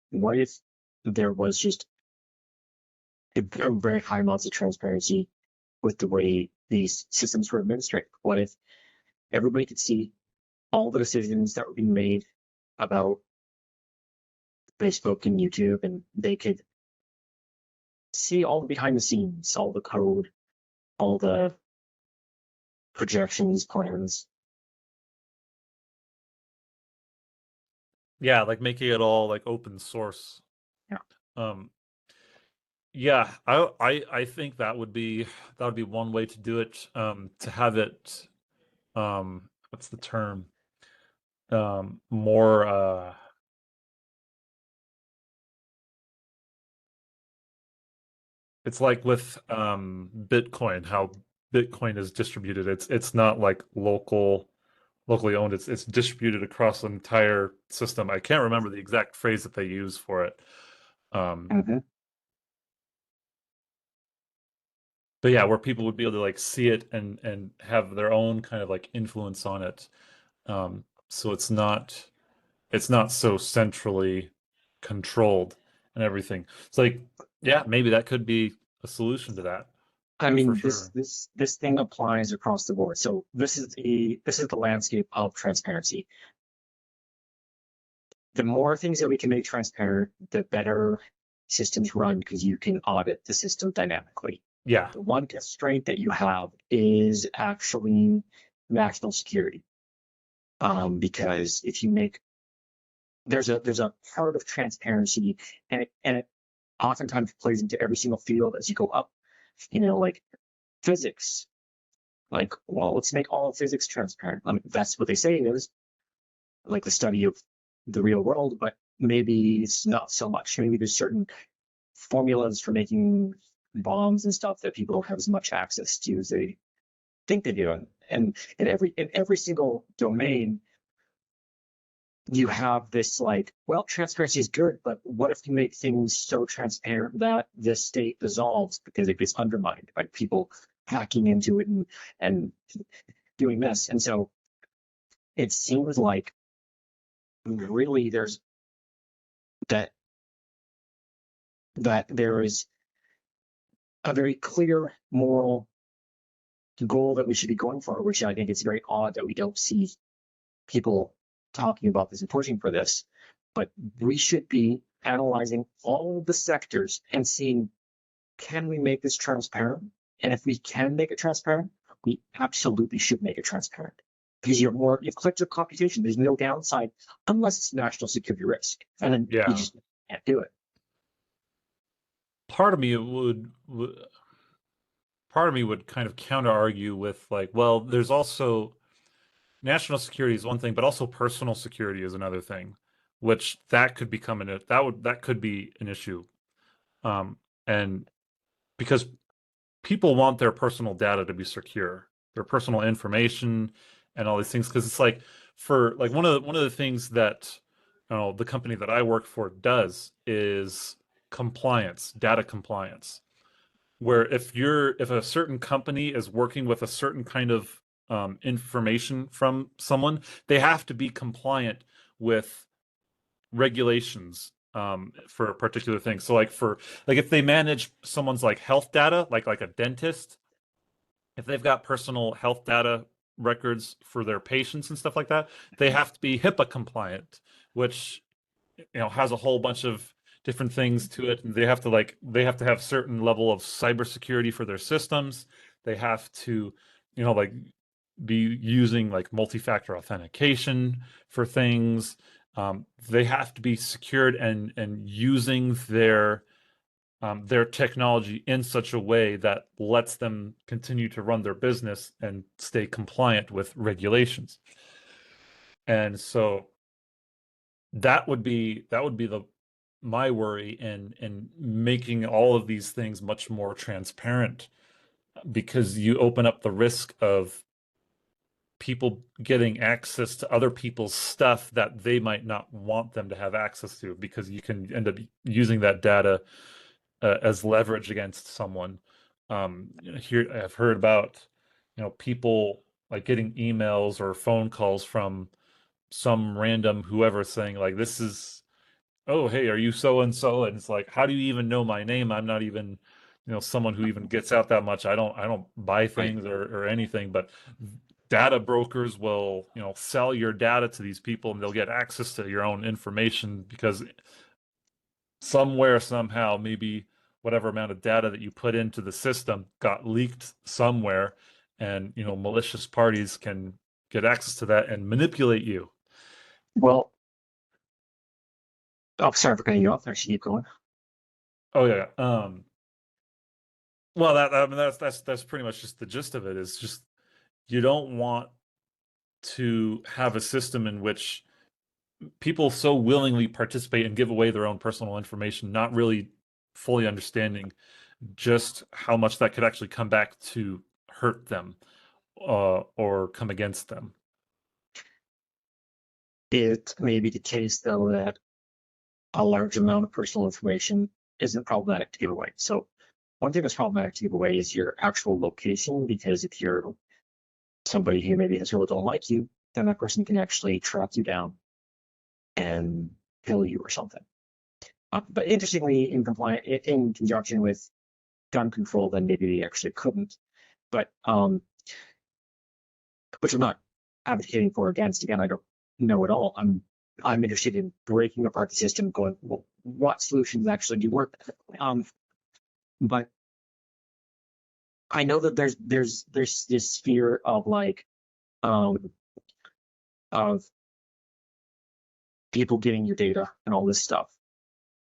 Speaker 2: What if there was just a very high amounts of transparency with the way these systems were administered? What if everybody could see all the decisions that were being made about Facebook and YouTube, and they could see all the behind the scenes, all the code, all the projections, plans?
Speaker 1: Yeah, like making it all like open source.
Speaker 2: Yeah.
Speaker 1: Um Yeah, I think that would be one way to do it. To have it, what's the term? More it's like with Bitcoin, how Bitcoin is distributed. It's not like locally owned. It's distributed across the entire system. I can't remember the exact phrase that they use for it. Um,
Speaker 2: Hmm.
Speaker 1: but yeah, where people would be able to like see it and have their own kind of like influence on it. So it's not so centrally controlled and everything. It's like, yeah, maybe that could be a solution to that
Speaker 2: I
Speaker 1: for
Speaker 2: mean,
Speaker 1: sure.
Speaker 2: this thing applies across the board. So this is the landscape of transparency. The more things that we can make transparent, the better systems run because you can audit the system dynamically.
Speaker 1: Yeah,
Speaker 2: The one constraint that you have is actually national security. Because if you make there's a part of transparency, and it oftentimes plays into every single field as you go up. Like physics. Like, well, let's make all of physics transparent. I mean, that's what they say it is, like the study of the real world, but maybe it's not so much. Maybe there's certain formulas for making bombs and stuff that people don't have as much access to as they think they do. And in every single domain, you have this like, well, transparency is good, but what if you make things so transparent that the state dissolves because it gets undermined by people hacking into it and doing this? And so it seems like really there's that there is a very clear moral goal that we should be going for, which I think it's very odd that we don't see people talking about this and pushing for this. But we should be analyzing all the sectors and seeing, can we make this transparent? And if we can make it transparent, we absolutely should make it transparent. Because you've collective computation, there's no downside unless it's a national security risk. And then you
Speaker 1: yeah.
Speaker 2: just can't do it.
Speaker 1: Part of me would part of me would kind of counter argue with like, well, there's also national security is one thing, but also personal security is another thing, which that could become that could be an issue. And because people want their personal data to be secure, their personal information and all these things, because it's like for like one of the things that the company that I work for does is compliance, data compliance, where if a certain company is working with a certain kind of information from someone, they have to be compliant with regulations for a particular thing. So like for like if they manage someone's like health data, like a dentist, if they've got personal health data records for their patients and stuff like that, they have to be HIPAA compliant, which has a whole bunch of different things to it, and they have to have certain level of cybersecurity for their systems. They have to like be using like multi-factor authentication for things. They have to be secured and using their technology in such a way that lets them continue to run their business and stay compliant with regulations. And so that would be the my worry in making all of these things much more transparent, because you open up the risk of people getting access to other people's stuff that they might not want them to have access to, because you can end up using that data as leverage against someone. Here I've heard about people like getting emails or phone calls from some random whoever saying like, this is, oh, hey, are you so and so? And it's like, how do you even know my name? I'm not even, someone who even gets out that much. I don't buy
Speaker 2: Right.
Speaker 1: things or anything, but data brokers will, sell your data to these people and they'll get access to your own information because somewhere, somehow, maybe whatever amount of data that you put into the system got leaked somewhere, and, malicious parties can get access to that and manipulate you.
Speaker 2: Well, oh, sorry for cutting you off there. Should keep going.
Speaker 1: Oh yeah. Well, I mean, that's pretty much just the gist of it. Is just you don't want to have a system in which people so willingly participate and give away their own personal information, not really fully understanding just how much that could actually come back to hurt them or come against them.
Speaker 2: It may be the case, though, that a large amount of personal information isn't problematic to give away. So one thing that's problematic to give away is your actual location, because if you're somebody who maybe has really don't like you, then that person can actually track you down and kill you or something. But interestingly, in conjunction with gun control, then maybe they actually couldn't. But which I'm not advocating for or against. Again, I don't know at all. I'm interested in breaking apart the system, going, well, what solutions actually do work? But I know that there's this fear of like of people getting your data and all this stuff.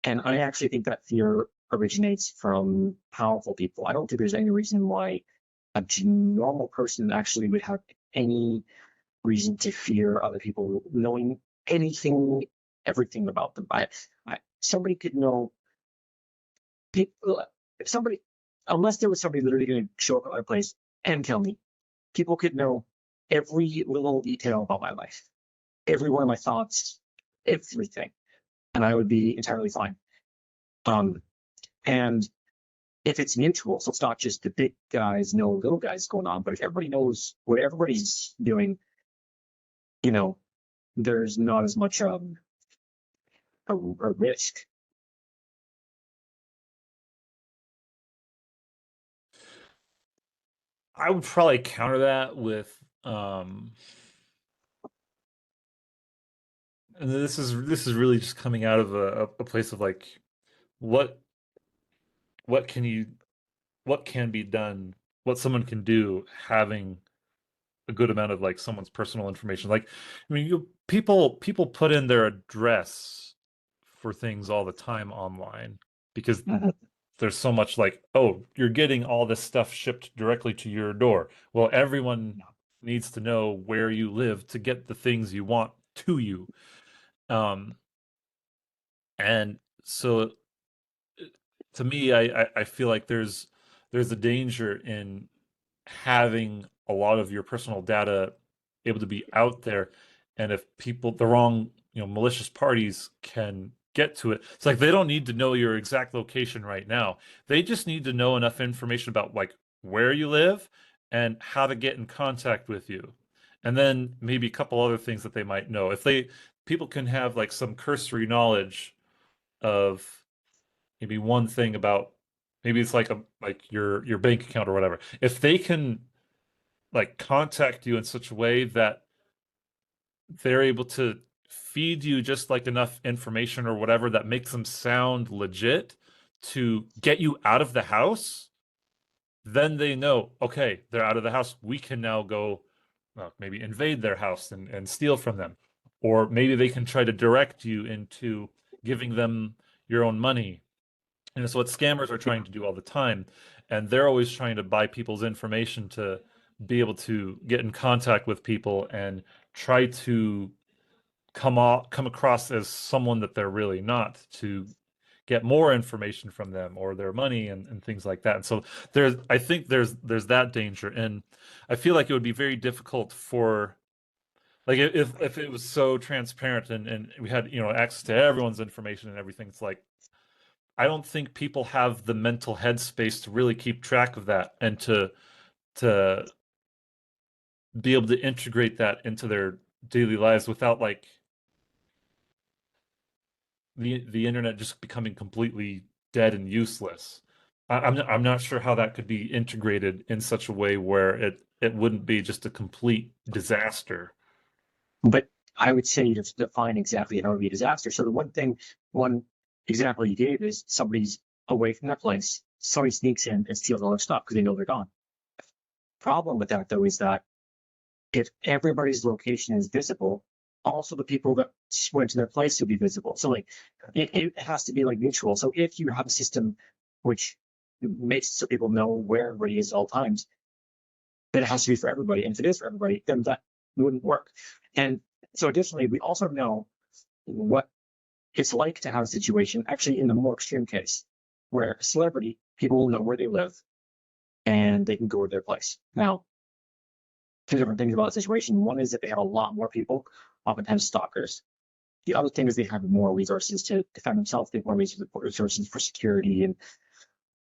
Speaker 2: And I actually think that fear originates from powerful people. I don't think there's any reason why a normal person actually would have any reason to fear other people knowing anything, everything about them. Somebody could know people. If somebody, unless there was somebody literally going to show up at my place and kill me, people could know every little detail about my life, every one of my thoughts, everything, and I would be entirely fine. And if it's mutual, so it's not just the big guys know little guys going on, but if everybody knows what everybody's doing, there's not as much a risk.
Speaker 1: I would probably counter that with and this is really just coming out of a place of like what can be done, what someone can do having a good amount of like someone's personal information. Like, I mean, people put in their address for things all the time online because there's so much like, oh, you're getting all this stuff shipped directly to your door. Well, everyone needs to know where you live to get the things you want to you. And so to me, I feel like there's a danger in having a lot of your personal data able to be out there, and if people, the wrong, malicious parties can get to it. It's like they don't need to know your exact location right now. They just need to know enough information about like where you live and how to get in contact with you. And then maybe a couple other things that they might know. If people can have like some cursory knowledge of maybe one thing about, maybe it's like your bank account or whatever. If they can like contact you in such a way that they're able to feed you just like enough information or whatever that makes them sound legit to get you out of the house, then they know, okay, they're out of the house. We can now go maybe invade their house and steal from them. Or maybe they can try to direct you into giving them your own money. And it's what scammers are trying to do all the time. And they're always trying to buy people's information to be able to get in contact with people and try to come across as someone that they're really not, to get more information from them or their money and things like that. And so I think there's that danger. And I feel like it would be very difficult for, like, if it was so transparent and we had, access to everyone's information and everything. It's like, I don't think people have the mental headspace to really keep track of that and to be able to integrate that into their daily lives without like the internet just becoming completely dead and useless. I'm not sure how that could be integrated in such a way where it wouldn't be just a complete disaster.
Speaker 2: But I would say you just define exactly how it would be a disaster. So one example you gave is somebody's away from their place, somebody sneaks in and steals all their stuff because they know they're gone. Problem with that, though, is that if everybody's location is visible, also the people that went to their place will be visible. So like it has to be like mutual. So if you have a system which makes it so people know where everybody is at all times. But it has to be for everybody. And if it is for everybody, then that wouldn't work. And so additionally, we also know what it's like to have a situation, actually in the more extreme case, where a celebrity, people will know where they live and they can go to their place. Now, two different things about the situation. One is that they have a lot more people, oftentimes stalkers. The other thing is they have more resources to defend themselves. They have more resources for security and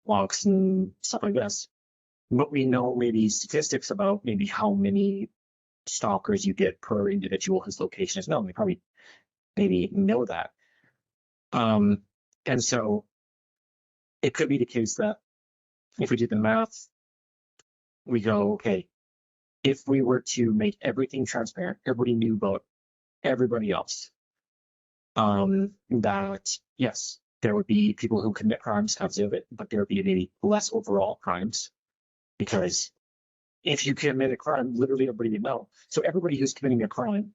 Speaker 2: locks and stuff like this. But we know maybe statistics about maybe how many stalkers you get per individual whose location is known. We probably maybe know that. And so it could be the case that if we did the math, we go, okay, if we were to make everything transparent, everybody knew about everybody else, that yes, there would be people who commit crimes outside of it, but there would be maybe less overall crimes, because if you commit a crime, literally everybody would know. So everybody who's committing a crime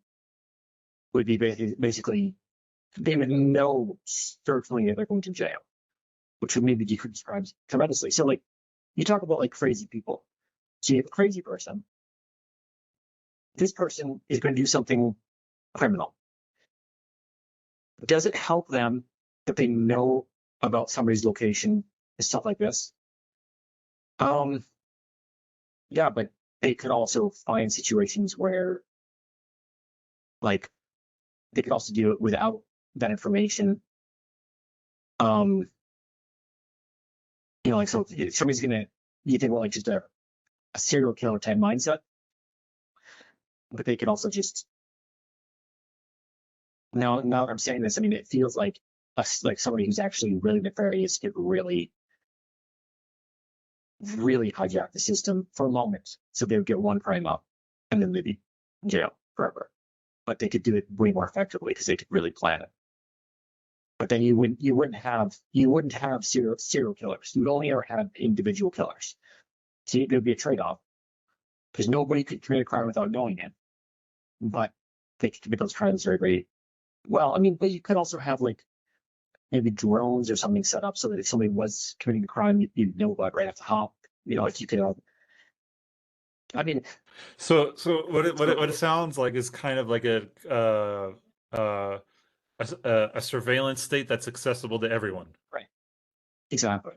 Speaker 2: would be basically, they would know certainly that they're going to jail, which would maybe decrease crimes tremendously. So like, you talk about like crazy people. So you have a crazy person. This person is going to do something criminal. Does it help them that they know about somebody's location and stuff like this? Yeah, but they could also find situations where, like, they could also do it without that information. Like, so somebody's gonna, you think, well, like just a serial killer type mindset, but they could also just, now that I'm saying this, I mean, it feels like like somebody who's actually really nefarious could really hijack the system for a moment. So they would get one crime up and then they'd be in jail forever. But they could do it way more effectively because they could really plan it. But then you wouldn't have serial killers. You would only ever have individual killers. So it would be a trade-off, because nobody could commit a crime without knowing it. But they could commit those crimes very, very well. I mean, but you could also have like maybe drones or something set up so that if somebody was committing a crime, you'd know about right off the hop. If you could. I mean,
Speaker 1: So what it sounds like is kind of like a surveillance state that's accessible to everyone.
Speaker 2: right? Exactly.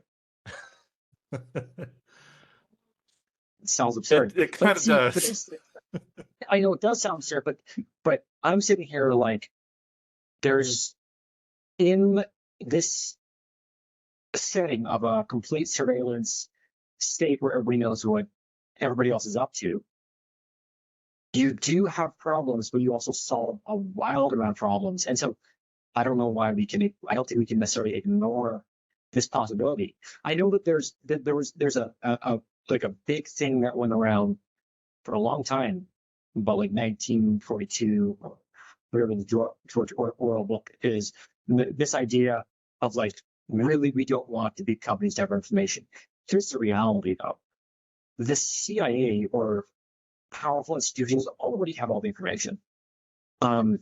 Speaker 2: It sounds absurd.
Speaker 1: It kind of does.
Speaker 2: I know it does sound absurd, but I'm sitting here like, there's, in this setting of a complete surveillance state where everybody knows what everybody else is up to, you do have problems, but you also solve a wild amount of problems. And so I don't know why I don't think we can necessarily ignore this possibility. I know that there's a big thing that went around for a long time, about like 1942, whatever the George Orwell book is, this idea of like, really, we don't want the big companies to have our information. Here's the reality though. The CIA or powerful institutions already have all the information. And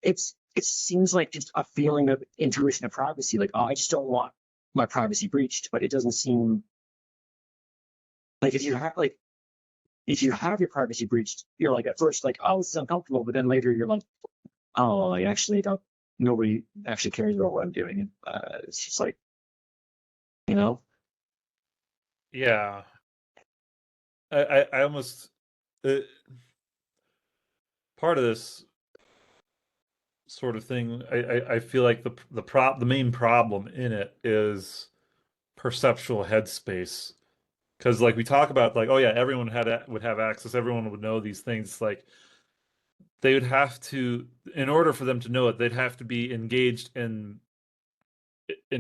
Speaker 2: it seems like just a feeling of intuition of privacy, like, oh, I just don't want my privacy breached. But it doesn't seem like, if you have your privacy breached, you're like, at first like, oh, this is uncomfortable, but then later you're like, oh, I actually don't. Nobody actually cares about what I'm doing. It's just like,
Speaker 1: Yeah. I almost part of this sort of thing, I feel like the main problem in it is perceptual headspace. Because like we talk about, like, oh yeah, everyone would have access, everyone would know these things. Like, they would have to, in order for them to know it, they'd have to be engaged in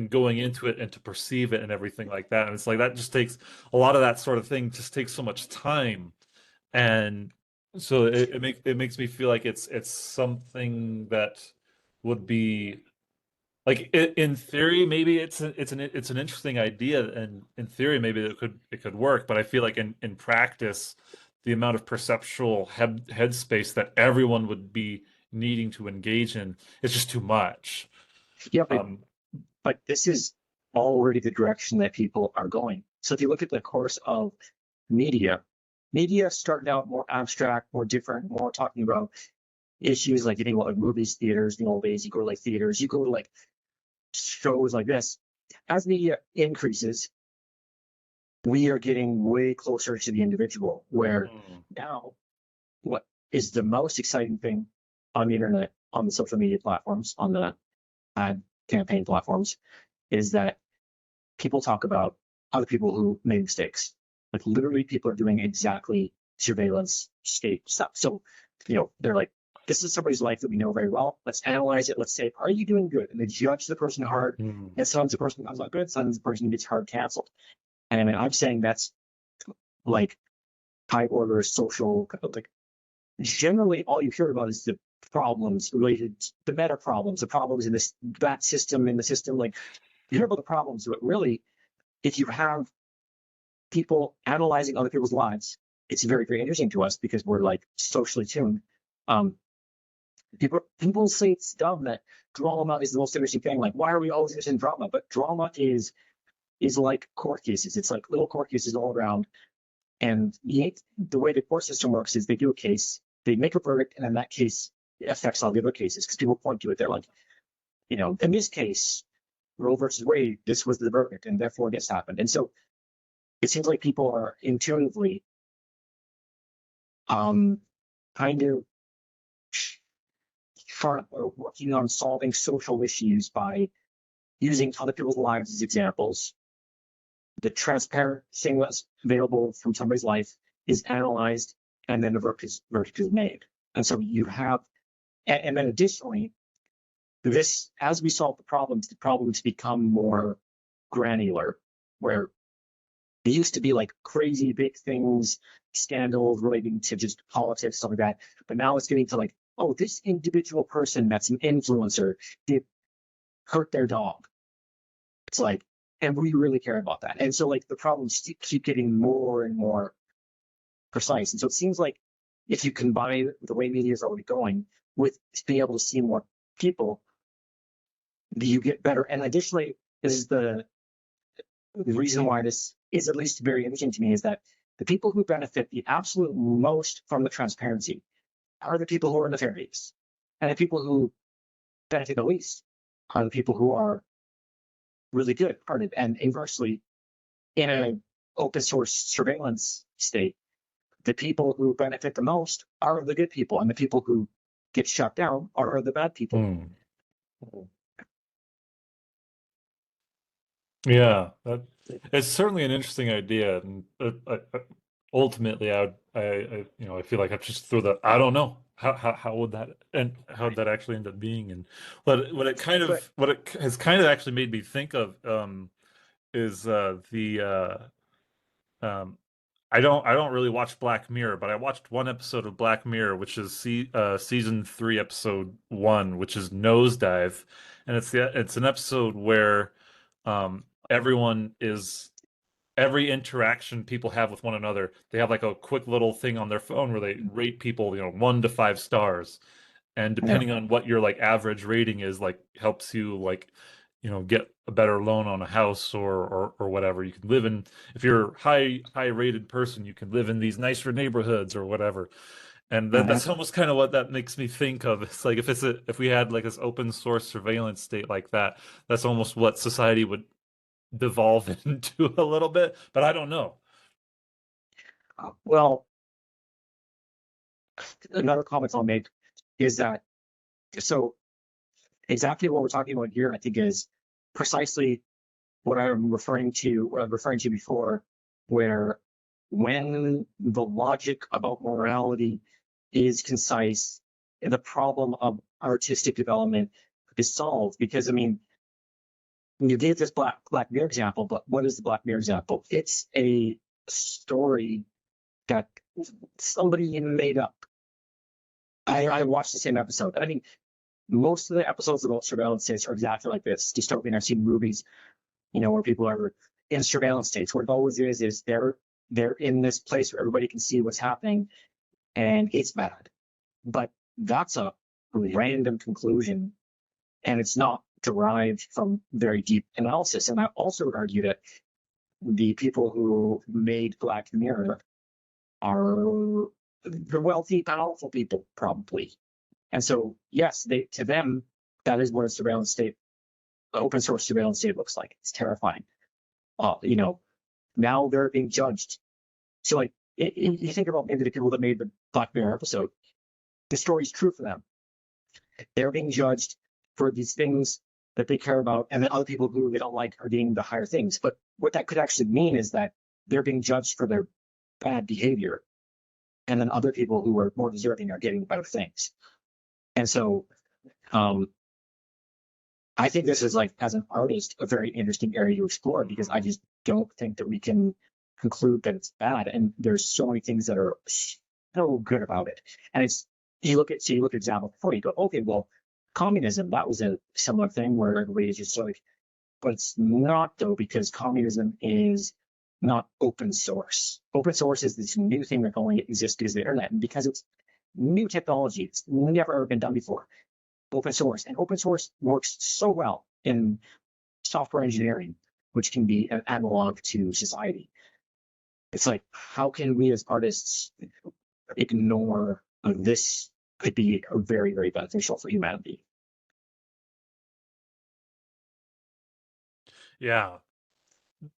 Speaker 1: going into it and to perceive it and everything like that. And it's like, that just takes a lot of that sort of thing, just takes so much time. And so it makes me feel like it's something that would be like, in theory, maybe it's an interesting idea, and in theory maybe it could work. But I feel like in practice, the amount of perceptual headspace that everyone would be needing to engage in. It's just too much.
Speaker 2: Yeah, but this is already the direction that people are going. So if you look at the course of media started out more abstract, more different, more talking about issues like, like movies, theaters. In the old days, you go to like theaters, you go to like shows like this. As media increases, we are getting way closer to the individual, where now what is the most exciting thing on the internet, on the social media platforms, on the ad campaign platforms, is that people talk about other people who made mistakes. Like literally people are doing exactly surveillance state stuff. So, they're like, this is somebody's life that we know very well. Let's analyze it. Let's say, are you doing good? And they judge the person hard. And sometimes the person comes out good. Sometimes the person gets hard canceled. And I mean, I'm saying that's like high order social, like generally all you hear about is the problems related to the meta problems, the problems in that system, in the system. Like you hear about the problems, but really, if you have people analyzing other people's lives, it's very, very interesting to us because we're like socially tuned. People say it's dumb that drama is the most interesting thing. Like, why are we always interested in drama? But drama is like court cases. It's like little court cases all around. And the way the court system works is they do a case, they make a verdict, and then that case affects all the other cases because people point to it. They're like, in this case, Roe versus Wade, this was the verdict, and therefore this happened. And so it seems like people are intuitively kind of working on solving social issues by using other people's lives as examples. The transparent thing that's available from somebody's life is analyzed, and then the verdict is made. And so you have, and then additionally, this, as we solve the problems become more granular, where they used to be like crazy big things, scandals relating to just politics, stuff like that. But now it's getting to like, oh, this individual person that's an influencer did hurt their dog. It's like, and we really care about that. And so like the problems keep getting more and more precise. And so it seems like if you combine the way media is already going with being able to see more people, you get better. And additionally, this is the reason why this is at least very interesting to me, is that the people who benefit the absolute most from the transparency are the people who are nefarious. And the people who benefit the least are the people who are really good-hearted. And inversely, in an open source surveillance state, the people who benefit the most are the good people, and the people who get shut down are the bad people.
Speaker 1: Yeah, it's certainly an interesting idea, and ultimately, I feel like I just throw the I don't know how would that, and how would that actually end up being, and what it has kind of actually made me think of is I don't really watch Black Mirror, but I watched one episode of Black Mirror, which is season 3, episode 1, which is Nosedive, and it's an episode where every interaction people have with one another, they have like a quick little thing on their phone where they rate people, 1 to 5 stars, and depending on what your like average rating is, like helps you like get a better loan on a house or whatever. You can live in, if you're high rated person, you can live in these nicer neighborhoods or whatever. And that's almost kind of what that makes me think of. It's like if we had like this open source surveillance state like that, that's almost what society would devolve into a little bit, but I don't know.
Speaker 2: Well, another comment I'll make is that, so exactly what we're talking about here, I think, is precisely what I'm referring to before, where when the logic about morality is concise, the problem of artistic development is solved. Because, I mean, you gave this Black Mirror example, but what is the Black Mirror example? It's a story that somebody made up. I watched the same episode. I mean, most of the episodes about surveillance states are exactly like this. Dystopian. I've seen movies, where people are in surveillance states. What it always is they're in this place where everybody can see what's happening, and it's bad. But that's a random conclusion, and it's not derived from very deep analysis. And I also would argue that the people who made Black Mirror are the wealthy, powerful people, probably. And so, yes, to them, that is what a surveillance state, open source surveillance state looks like. It's terrifying. Now they're being judged. So, like, you think about maybe the people that made the Black Mirror episode, the story's true for them. They're being judged for these things that they care about, and then other people who they don't like are getting the higher things. But what that could actually mean is that they're being judged for their bad behavior, and then other people who are more deserving are getting better things. And so I think this is, like, as an artist, a very interesting area to explore, because I just don't think that we can conclude that it's bad. And there's so many things that are so good about it. And you look at example before, you go, okay, well, communism, that was a similar thing where everybody is just like, but it's not, though, because communism is not open source. Open source is this new thing that only exists because of the internet, and because it's new technology, it's never ever been done before. Open source, and open source works so well in software engineering, which can be an analog to society. It's like, how can we as artists ignore this could be very, very beneficial for humanity?
Speaker 1: Yeah,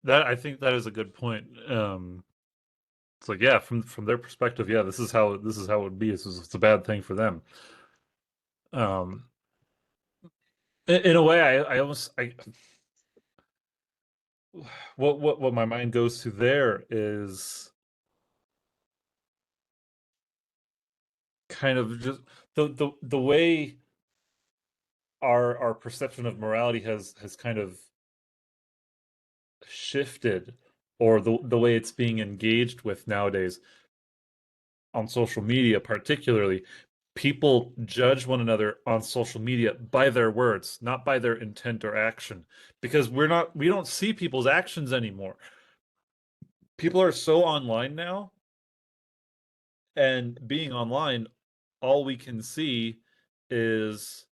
Speaker 1: I think that is a good point. It's like, yeah, from their perspective, yeah, this is how it would be. It's a bad thing for them. In a way, I almost what my mind goes to there is kind of just the way our perception of morality has kind of shifted, or the way it's being engaged with nowadays on social media. Particularly, people judge one another on social media by their words, not by their intent or action, because we don't see people's actions anymore. People are so online now, and being online, all we can see is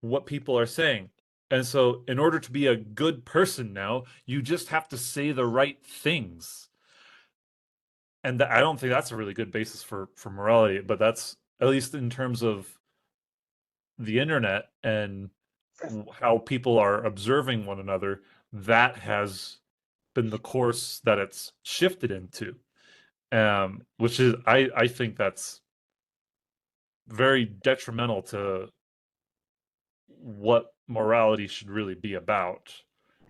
Speaker 1: what people are saying. And so in order to be a good person now, you just have to say the right things. And I don't think that's a really good basis for morality, but that's, at least in terms of the internet and how people are observing one another, that has been the course that it's shifted into. Which is, I think that's very detrimental to what morality should really be about.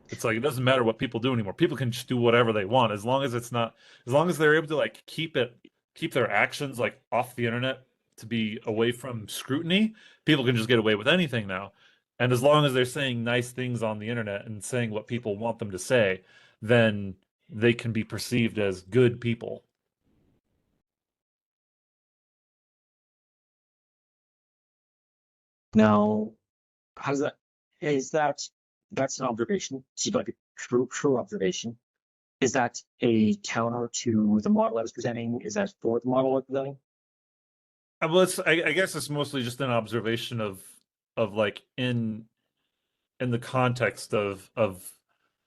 Speaker 1: It's like, it doesn't matter what people do anymore. People can just do whatever they want, as long as they're able to, like, keep their actions, like, off the internet, to be away from scrutiny. People can just get away with anything now. And as long as they're saying nice things on the internet and saying what people want them to say, then they can be perceived as good people.
Speaker 2: Now, how does that's an observation? Seems like a true observation. Is that a counter to the model I was presenting? Is that for the model I was presenting?
Speaker 1: Well, I guess it's mostly just an observation of like, in the context of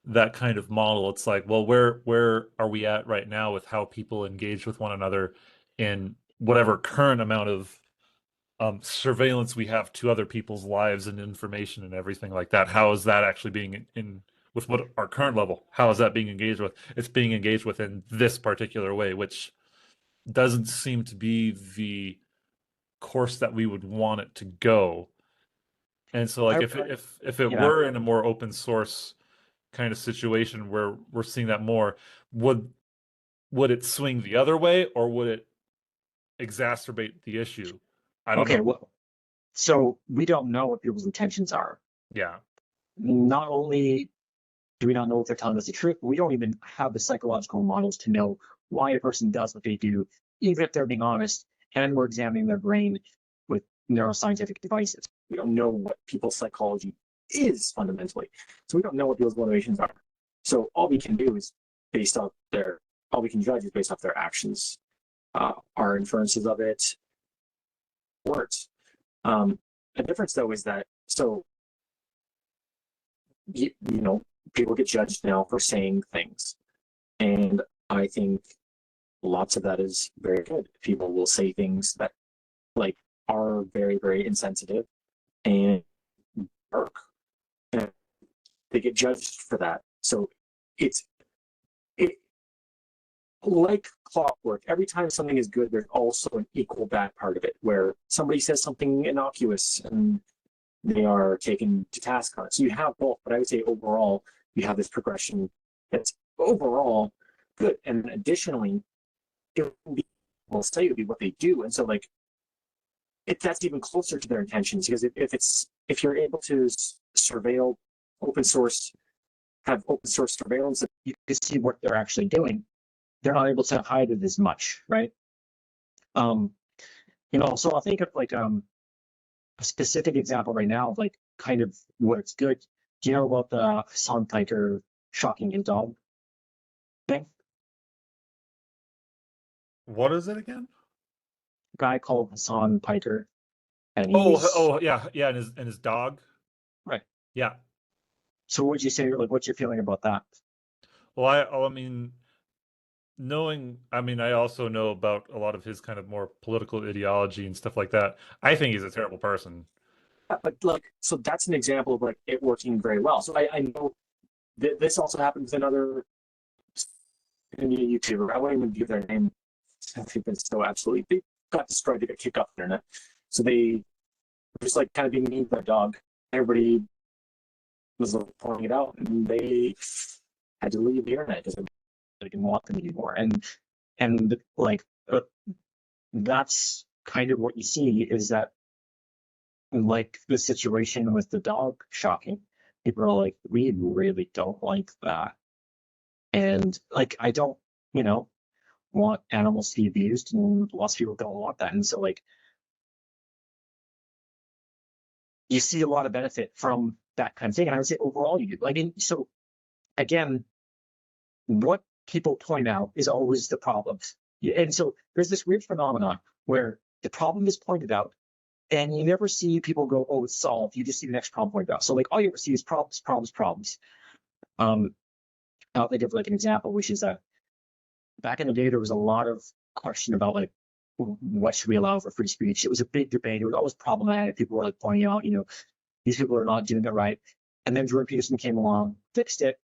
Speaker 1: that kind of model. It's like, well, where are we at right now with how people engage with one another in whatever current amount of surveillance we have to other people's lives and information and everything like that? How is that actually being in with what our current level? How is that being engaged with? It's being engaged with in this particular way, which doesn't seem to be the course that we would want it to go. And so, like, if it
Speaker 2: Yeah.
Speaker 1: were in a more open source kind of situation where we're seeing that more, would it swing the other way, or would it exacerbate the issue? I don't
Speaker 2: Okay.
Speaker 1: know.
Speaker 2: Well, so we don't know what people's intentions are.
Speaker 1: Yeah.
Speaker 2: Not only do we not know if they're telling us the truth, but we don't even have the psychological models to know why a person does what they do, even if they're being honest. And we're examining their brain with neuroscientific devices. We don't know what people's psychology is fundamentally. So we don't know what people's motivations are. So all we can do is all we can judge is based off their actions, our inferences of it, words. The difference though is that you know, people get judged now for saying things, and I think lots of that is very good. People will say things that like are very, very insensitive and work, and they get judged for that. So it's it like clockwork. Every time something is good, there's also an equal bad part of it, where somebody says something innocuous and they are taken to task on it. So you have both, but I would say overall, you have this progression that's overall good. And additionally, it will say to be what they do. And so like that's even closer to their intentions, because if you're able to surveil open source, have open source surveillance, you can see what they're actually doing. They're not able to hide it as much, right? So I'll think of like a specific example right now of like kind of what it's good. Do you know about the Hassan Piker shocking a dog thing?
Speaker 1: What is it again?
Speaker 2: A guy called Hassan Piker, and
Speaker 1: Yeah, yeah, and his dog.
Speaker 2: Right.
Speaker 1: Yeah.
Speaker 2: So what'd you say? Like, what's your feeling about that?
Speaker 1: Well, I mean, I also know about a lot of his kind of more political ideology and stuff like that. I think he's a terrible person.
Speaker 2: But like, so that's an example of like it working very well. So I know this also happened with another Indian YouTuber. I won't even give their name. They've been so absolutely, they got destroyed. They got kicked off the internet. So they were just like kind of being mean to their dog. Everybody was like, pointing it out, and they had to leave the internet because they didn't want them anymore. And like that's kind of what you see, is that like the situation with the dog shocking, people are like, we really don't like that. And like, I don't, want animals to be abused, and lots of people don't want that. And so like, you see a lot of benefit from that kind of thing. And I would say overall you do. I mean, so again, what people point out is always the problems. And so there's this weird phenomenon where the problem is pointed out, and you never see people go, oh, it's solved. You just see the next problem pointed out. So like all you ever see is problems, problems, problems. I'll think of like an example, which is back in the day, there was a lot of question about like what should we allow for free speech. It was a big debate. It was always problematic. People were like pointing out, these people are not doing it right. And then Jordan Peterson came along, fixed it.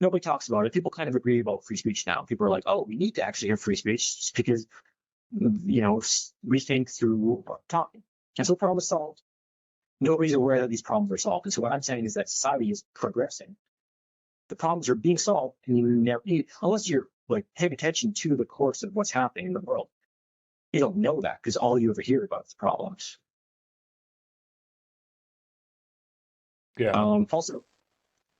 Speaker 2: Nobody talks about it. People kind of agree about free speech now. People are like, oh, we need to actually have free speech just because, we think through talking. And so the problem is solved. Nobody's aware that these problems are solved. And so what I'm saying is that society is progressing. The problems are being solved, and you never need, unless you're like paying attention to the course of what's happening in the world. You don't know that because all you ever hear about is problems.
Speaker 1: Yeah.
Speaker 2: Also,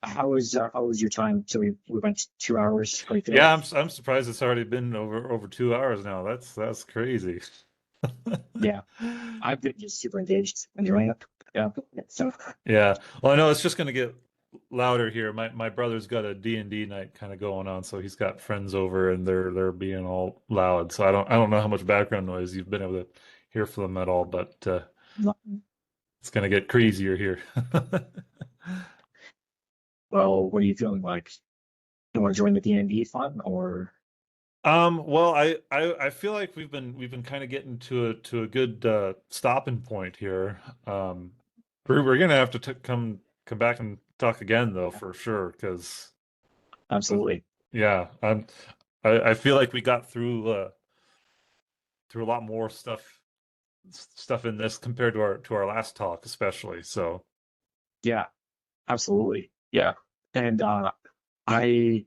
Speaker 2: how was your time? So we went 2 hours.
Speaker 1: Yeah, I'm surprised it's already been over 2 hours now. That's crazy.
Speaker 2: Yeah, I've been just super engaged anyway. Yeah. So
Speaker 1: Yeah. Well, I know it's just gonna get louder here. My brother's got a D&D night kind of going on, so he's got friends over and they're being all loud. So I don't know how much background noise you've been able to hear from them at all, but it's gonna get crazier here.
Speaker 2: well, what are you feeling like? You want to join the D&D fun or?
Speaker 1: Well, I feel like we've been kind of getting to a good stopping point here. We're gonna have to come back and talk again though, for sure, because
Speaker 2: Absolutely.
Speaker 1: yeah, I feel like we got through a lot more stuff in this compared to our last talk, especially. So
Speaker 2: Yeah, absolutely. Yeah. And I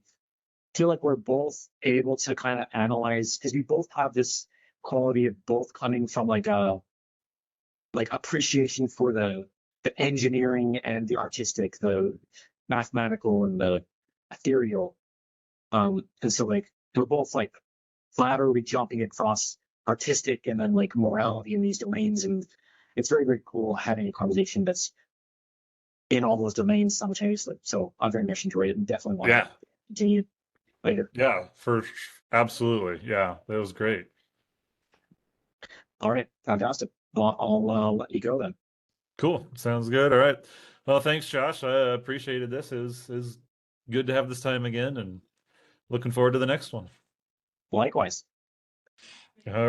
Speaker 2: feel like we're both able to kind of analyze, because we both have this quality of both coming from like a appreciation for the engineering and the artistic, the mathematical and the ethereal. And so like we're both like laterally jumping across artistic and then like morality in these domains, and it's very, very cool having a conversation that's in all those domains simultaneously. So I'm very much enjoyed it and definitely want
Speaker 1: yeah,
Speaker 2: to continue later.
Speaker 1: yeah, absolutely, yeah, that was great.
Speaker 2: All right, fantastic. I'll let you go then.
Speaker 1: Cool. Sounds good. All right. Well, thanks, Josh. I appreciated this. Is good to have this time again, and looking forward to the next one.
Speaker 2: Likewise.